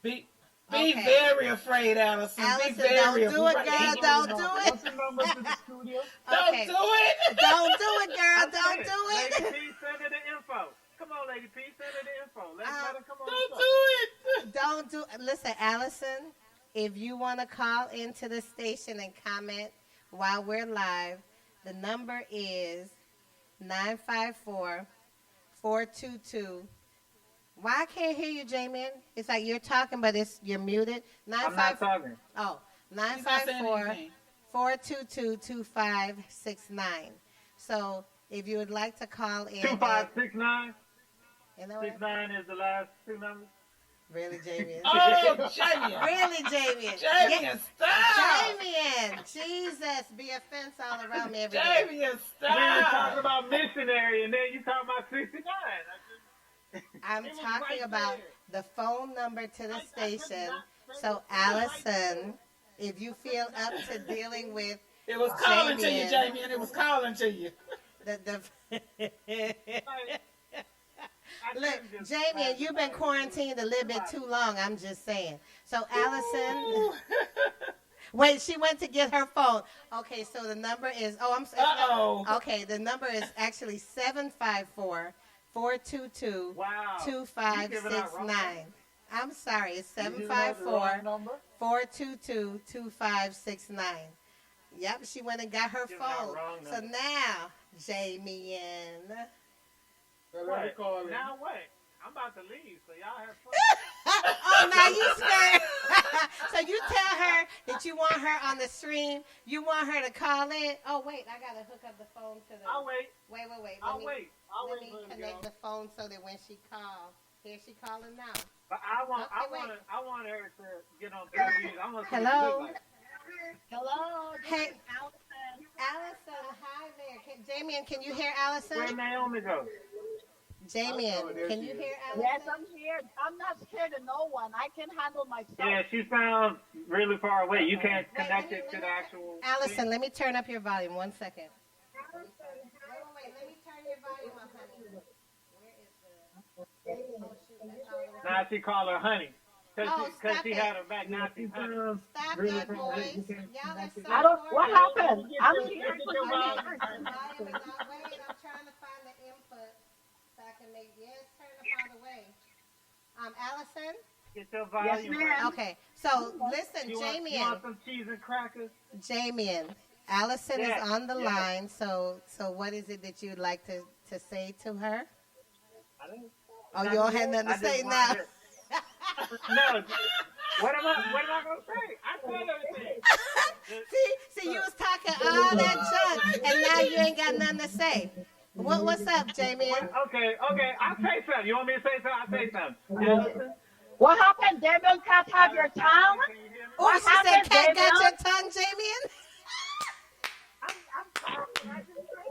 Be, Be
Okay.
very afraid, Allison.
Allison,
Be very
don't do it,
afraid.
girl. Don't do it.
What's the number to the studio?
Don't
Okay.
do it.
Don't do it, girl.
That's
Don't
it.
do
Lady
it.
P, send her the info. Come on, Lady P, send her the info. Let her come on.
Don't
the
do
show.
it.
Don't do. Listen, Allison, if you want to call into the station and comment while we're live, the number is 954-422. Why I can't hear you, J-Man? It's like you're talking, but you're muted.
I'm not talking.
Oh,
He's not saying
954
anything.
422-2569. So if you would like to call in.
2569.
You know what?
69 is the last two numbers.
Really, Jamian?
Oh, Jamie.
Really, Jamian?
Jamie, stop.
Jamian! Jesus, be a fence all around me every day.
Jamie,
Then you talking
stop.
about missionary, and then you talking about 69.
I'm
It was
talking
right
about
there.
the phone number to the station. So, Allison, if you feel up to dealing with
It was calling to you,
Jamian.
Jamie, and it was calling to you.
the
I
Look,
couldn't just
Jamie,
pass
you've
it
been
by.
quarantined a little bit too long. I'm just saying. So, Allison, wait, she went to get her phone. Okay, so the number is,
Uh-oh.
Okay, the number is actually 754-422-2569.
Wow. You giving out wrong numbers?
I'm sorry, it's
You giving out the wrong
754
number?
422-2569. Yep, she went and got her
Giving out
phone.
wrong
So
numbers.
now, Jamie and
So let me
What?
call in.
Now what? I'm about to leave, so y'all have fun.
oh, now you scared. So you tell her that you want her on the stream. You want her to call in. Oh wait, I gotta hook up the phone to the.
I'll wait.
Wait.
I'll
Let me,
wait. I'll
Let
wait
me
for him to
connect
go.
the phone so that when she calls, here she calling now.
But I want
Okay,
her to get on TV. I want to see
Hello?
what she look like.
Hello, this
Hey.
is Allison.
Allison, hi there. Damien, can you hear Allison?
Where Naomi go?
Damien, can you hear Allison?
Yes, I'm here. I'm not scared of no one. I can handle myself.
Yeah, she sounds really far away. You can't
Wait,
connect
let
it
me-
to the actual.
Allison, let me turn up your volume. 1 second. Wait. Let me turn your volume up, honey. Where is the? Oh, shoot, that's all the way.
Now she call her honey. Cause
Oh,
she, cause
stop
she
it.
had her back. Now she's honey.
Stop
Really
that
far away.
voice. Y'all are so
I don't. What
horrible.
happened? I'm here.
Get your volume.
The volume is not way. I'm trying to find the input so I can make. Yes, turn up all the way. Allison.
Get your
Yes,
volume.
ma'am.
Okay, so listen,
You want
Jamian.
some cheese and crackers?
Jamian. Allison
Yes,
is on the
yes.
line. So what is it that you'd like to say to her?
I didn't.
Oh, you don't have nothing to
I just
say
want
now.
her- No. What am I gonna say? I said everything.
See, you was talking all that junk, and now you ain't got nothing to say. What's up, Jamian?
Okay. I'll say something. You want me to say something? I'll say something. Allison,
What happened? Devil Cat have your tongue?
can you hear me?
Oh,
What
she said,
happened,
"Cat got
Daniel?"
your tongue, Jamian."
I'm sorry. I just say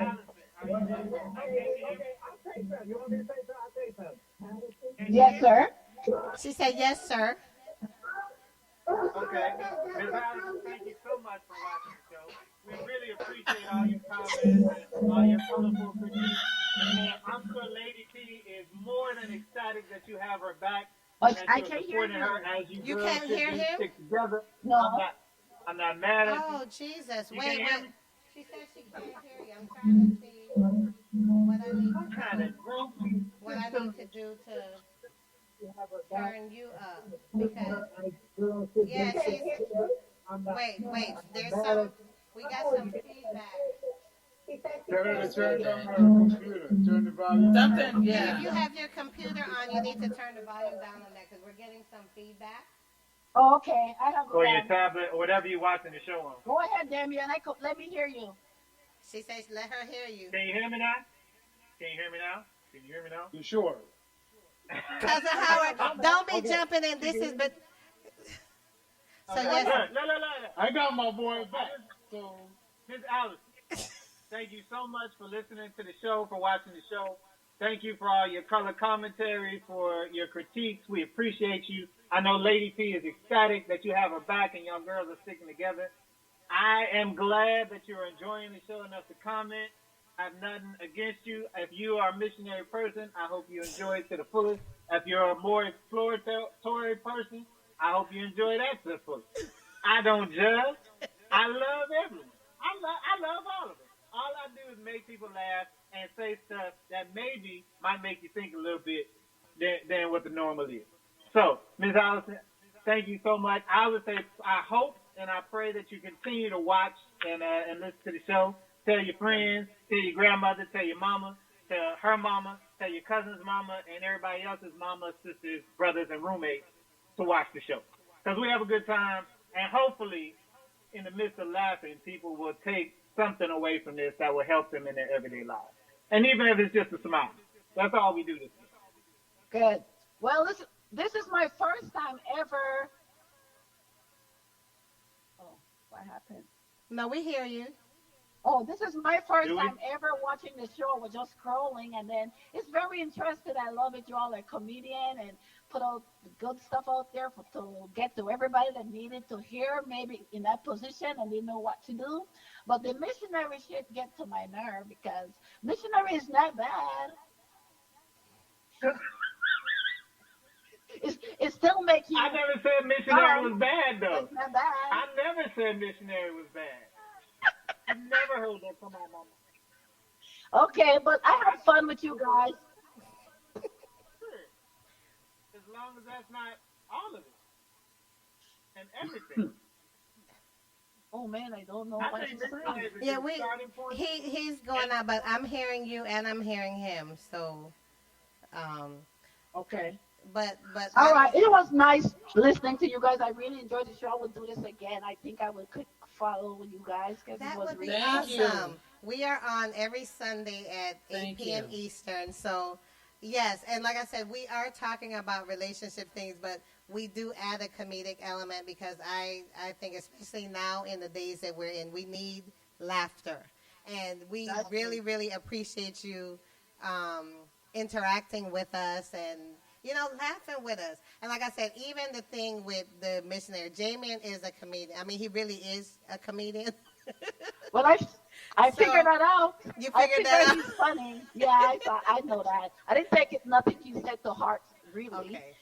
Allison. Can you hear me? I'll say something. You want me to say something? I'll say something. Can you
Yes,
hear me?
sir.
She said, "Yes, sir."
Okay. Ms. Allison, thank you so much for watching the show. We really appreciate all your comments and all your colorful critiques. And I'm sure Lady T is more than ecstatic that you have her back.
But
and
I
you're
can't hear
supporting
you.
her as you
You
girls
can't
sit
hear
and
him?
stick together.
No.
I'm not mad at you.
Oh, Jesus!
You
Wait.
can't hear me?
She said she can't hear you. I'm trying to see what I need
I'm kind of drunk.
what I need to do to turn you up because yeah, she's. Wait. There's some. We got some feedback.
Tell her to turn on her computer. Turn the volume down.
Something, yeah.
If you have your computer on, you need to turn the volume down on that because we're getting some feedback.
Oh, okay, I have
Or your
it.
tablet, or whatever you're watching the show on.
Go ahead, Damien. Let me hear you.
She says, "Let her hear you."
Can you hear me now? Can you hear me now? Can you hear me now?
You sure?
Cousin Howard, don't be jumping in. This is but. So yes,
Look.
I got my boy back. So
Miss Alice, thank you so much for listening to the show, for watching the show. Thank you for all your color commentary, for your critiques. We appreciate you. I know Lady T is ecstatic that you have her back and y'all girls are sticking together. I am glad that you're enjoying the show enough to comment. I have nothing against you. If you are a missionary person, I hope you enjoy it to the fullest. If you're a more exploratory person, I hope you enjoy that syphilis. I don't judge. I love everyone. I love all of it. All I do is make people laugh and say stuff that maybe might make you think a little bit than what the normal is. So, Ms. Allison, thank you so much. I would say I hope and I pray that you continue to watch and listen to the show. Tell your friends, tell your grandmother, tell your mama, tell her mama, tell your cousin's mama, and everybody else's mama, sisters, brothers, and roommates to watch the show. Because we have a good time, and hopefully, in the midst of laughing, people will take something away from this that will help them in their everyday lives. And even if it's just a smile. That's all we do this week.
Good. Well, this is my first time ever. Oh, what happened?
No, we hear you.
Oh, this is my first time ever watching the show. We're just scrolling, and then it's very interesting. I love it. You all are comedian and put out the good stuff out there to get to everybody that needed to hear, maybe in that position, and they know what to do. But the missionary shit get to my nerve because missionary is not bad. It still makes you.
I never said missionary was bad, though.
It's not bad.
I never said missionary was bad. I never heard that from my mama.
Okay, but I had fun with you guys.
As long as that's not all of it and everything.
Oh man, I don't know what to say.
Yeah, he's going out, but I'm hearing you and I'm hearing him. So,
okay.
But
all right, it was nice listening to you guys. I really enjoyed the show. I would do this again. I think I would follow with you guys because it was really
awesome. We are on every Sunday at 8 p.m. Eastern. So, yes, and like I said, we are talking about relationship things, but we do add a comedic element because I think, especially now in the days that we're in, we need laughter. And we really, really appreciate you interacting with us and, laughing with us. And like I said, even the thing with the missionary, Jamian is a comedian. I mean, he really is a comedian.
Well, I figured that out.
You figured that out?
He's funny. Yeah, I know that. I didn't take nothing you said to heart, really.
Okay.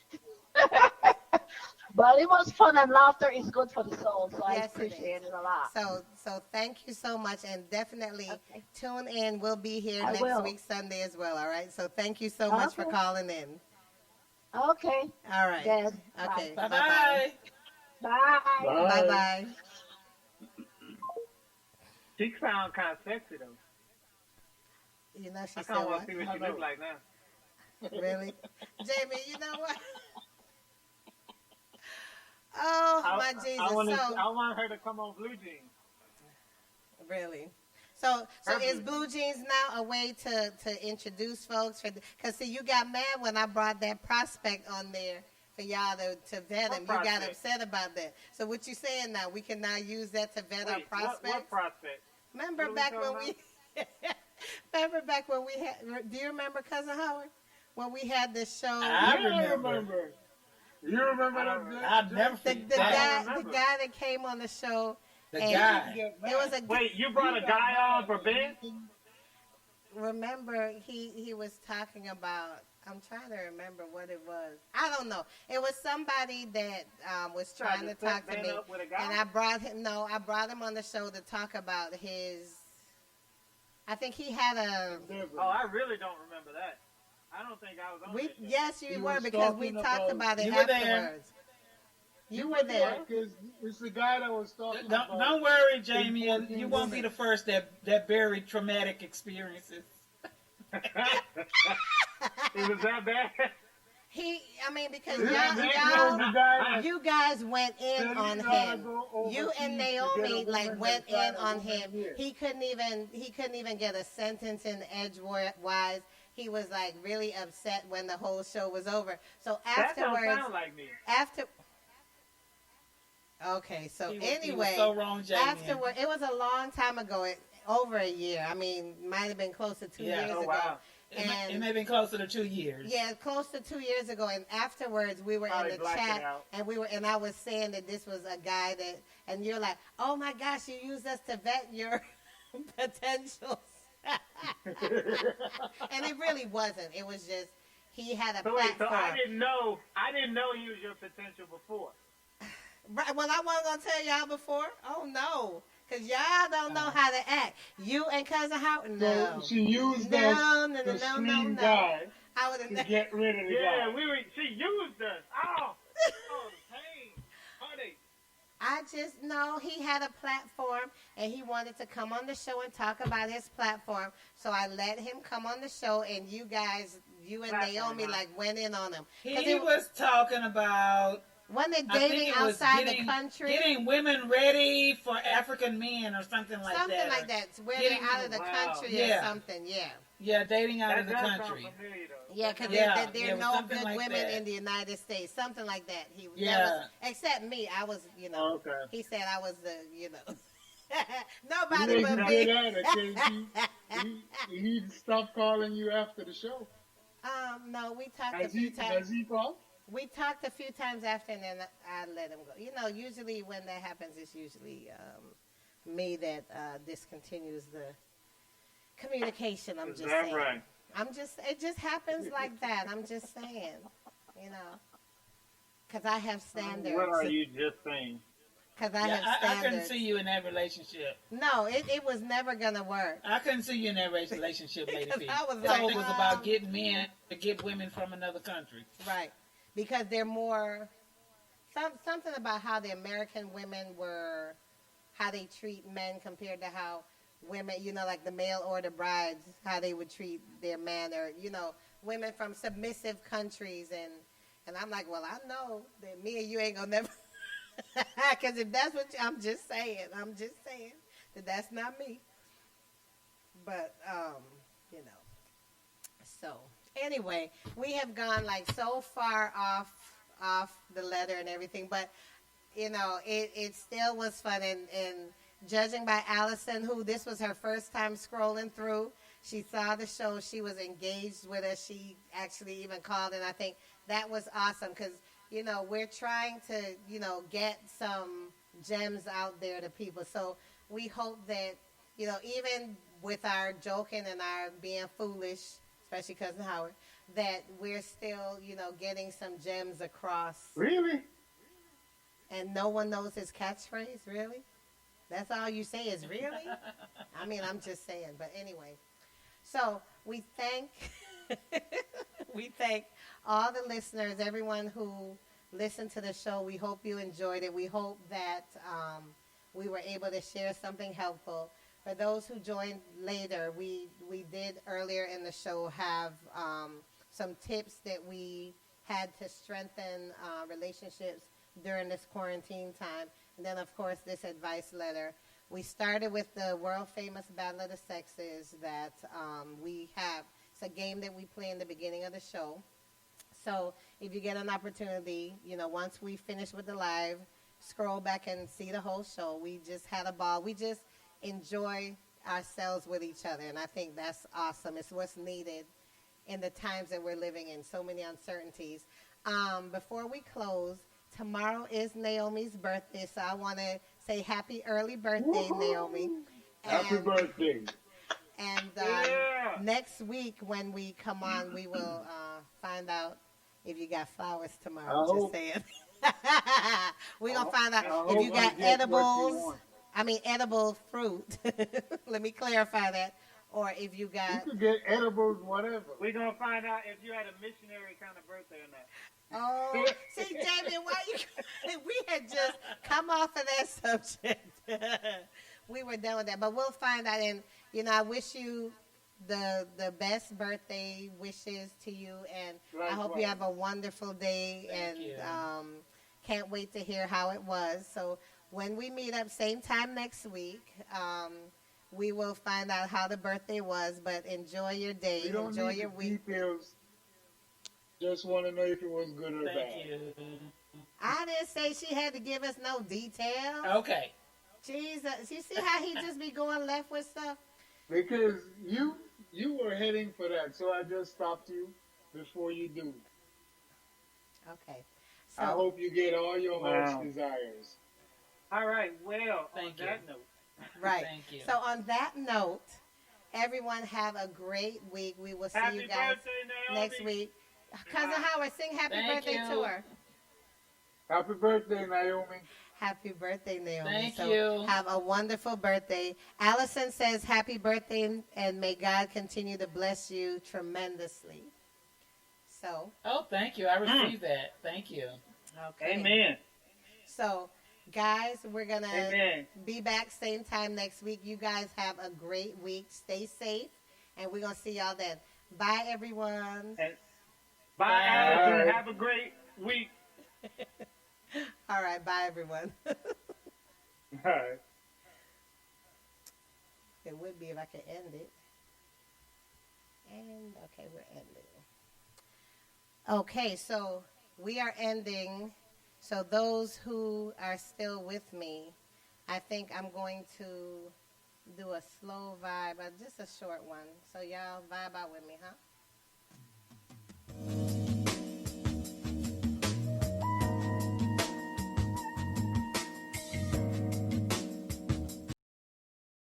But it was fun, and laughter is good for the soul, so
Yes,
I appreciate it a lot.
So thank you so much, and definitely tune in. We'll be here
I
next
will.
week, Sunday as well, all right? So thank you so much for calling in.
Okay.
All right.
Good.
Okay.
Bye.
Bye-bye.
Bye.
Bye-bye.
She sounds kind of sexy, though.
You know, she
I
said
kind of want
what?
to see what she looks like now.
Really? Jamie, you know what? Oh, my Jesus.
I want her to come on Blue Jeans.
Really? So is Blue Jeans now a way to introduce folks? Because, see, you got mad when I brought that prospect on there for y'all to vet him. You got upset about that. So what you saying now? We can now use that to vet our prospects?
What prospect?
Remember back when we had, do you remember, Cousin Howard? When we had this show?
I remember. You remember that?
I'll never forget
the guy that came on the show.
The guy.
It was
Wait, you brought a guy on for Ben?
Remember, he was talking about, I'm trying to remember what it was. I don't know. It was somebody that was trying to talk to me. And I brought him on the show to talk about his, I think he had a.
Oh, I really don't remember that. I don't think I was on that show.
Yes, you were, because we talked about it
You were there.
afterwards. You were there.
It's the guy that was talking about.
Don't worry, Jamie. You won't be the first that buried traumatic experiences.
It was that bad?
Because you guys went in on him. You and Naomi went in on him. He couldn't even get a sentence in edgewise. He was really upset when the whole show was over. So afterwards,
that don't sound like me.
Okay, so
He
anyway,
was so wrong, Jamie.
afterward, it was a long time ago, over a year. I mean, might have been close to 2 years ago.
Wow.
And
It may have been closer to 2 years.
yeah, close to 2 years ago. And afterwards, we were
Probably
in the
blacked it
chat,
out.
and I was saying that this was a guy that, and you're like, oh my gosh, you used us to vet your potentials. And it really wasn't. It was just he had a
So wait, so
platform.
I didn't know he was your potential before.
Right, well, I wasn't gonna tell y'all before. Oh no, because y'all don't know how to act. You and cousin Howard, no.
So she used
No,
the slim guy
I would
to
have.
get rid of the
Yeah,
guy.
she used us. Oh, the pain, heartache.
I just know he had a platform and he wanted to come on the show and talk about his platform. So I let him come on the show, and you guys, you and Naomi, like went in on him.
He was talking about.
Wasn't it
I think
dating
it was
outside the country?
Getting women ready for African men or something like that.
Something like that. Where they're out of the country or something, yeah.
Yeah, dating out of the country.
Yeah, because there are no good women in the United States. Something like that. He was, except me. I was, he said I was the, nobody but me.
He stopped calling you after the show.
No, we talked a few times.
Has he called?
We talked a few times after, and then I let him go. Usually when that happens, it's usually me that discontinues the communication. I'm just saying.
Right?
It just happens like that. I'm just saying, because I have standards.
What are you just saying?
Because I have standards.
I couldn't see you in that relationship.
No, it was never gonna work.
I couldn't see you in that relationship, Lady P.
I was
it was about getting men to get women from another country.
Right. Because they're more, something about how the American women were, how they treat men compared to how women, like the mail order brides, how they would treat their man, or, women from submissive countries. And I'm like, well, I know that me and you ain't gonna never, because if that's what I'm just saying that that's not me. But, so. Anyway, we have gone so far off the letter and everything, but it still was fun. And judging by Allison, who this was her first time scrolling through, she saw the show, she was engaged with us. She actually even called, and I think that was awesome because we're trying to get some gems out there to people. So we hope that even with our joking and our being foolish, especially Cousin Howard, that we're still, getting some gems across.
Really?
And no one knows his catchphrase, really? That's all you say is really? I mean, I'm just saying. But anyway, so we thank all the listeners, everyone who listened to the show. We hope you enjoyed it. We hope that we were able to share something helpful. For those who joined later, we did earlier in the show have some tips that we had to strengthen relationships during this quarantine time. And then, of course, this advice letter. We started with the world-famous Battle of the Sexes that we have. It's a game that we play in the beginning of the show. So if you get an opportunity, once we finish with the live, scroll back and see the whole show. We just had a ball. We just enjoy ourselves with each other, and I think that's awesome. It's what's needed in the times that we're living in, so many uncertainties. Before we close, tomorrow is Naomi's birthday, so I want to say happy early birthday, Naomi.
Happy birthday.
And next week when we come on, we will find out if you got flowers tomorrow. Just saying. We're going to find out if you got edibles. Edible fruit. Let me clarify that. Or if you got...
You could get edibles, whatever.
We're going to find out if you had a missionary kind of birthday or not.
Oh, see, Damien, why you... We had just come off of that subject. We were done with that. But we'll find out. And, I wish you the best birthday wishes to you. And I hope you have a wonderful day.
Thank you.
Can't wait to hear how it was. So... when we meet up, same time next week, we will find out how the birthday was. But enjoy your day.
We don't
enjoy
need
your
the
week.
Details. Just want to know if it was good or bad.
Thank you.
I didn't say she had to give us no details.
Okay.
Jesus. You see how he just be going left with stuff?
Because you were heading for that, so I just stopped you before you do.
Okay.
So, I hope you get all your heart's desires.
All right, well,
Thank
on
you.
that note.
Right.
Thank you.
So on that note, everyone have a great week. We will see
Happy
you guys
birthday, Naomi.
next week. Cousin Howard, sing happy
Thank
birthday
you.
to her.
Happy birthday, Naomi.
Happy birthday, Naomi.
Thank
so
you.
Have a wonderful birthday. Allison says happy birthday and may God continue to bless you tremendously. So,
Oh, thank you. I received that. Thank you.
okay.
Amen.
So, guys, we're going to
Amen.
be back same time next week. You guys have a great week. Stay safe, and we're going to see y'all then. Bye, everyone.
And bye, Allison. Have a great week.
All right, bye, everyone.
All right.
It would be if I could end it. And, okay, we're ending. Okay, so we are ending. So those who are still with me, I think I'm going to do a slow vibe, just a short one. So y'all vibe out with me, huh?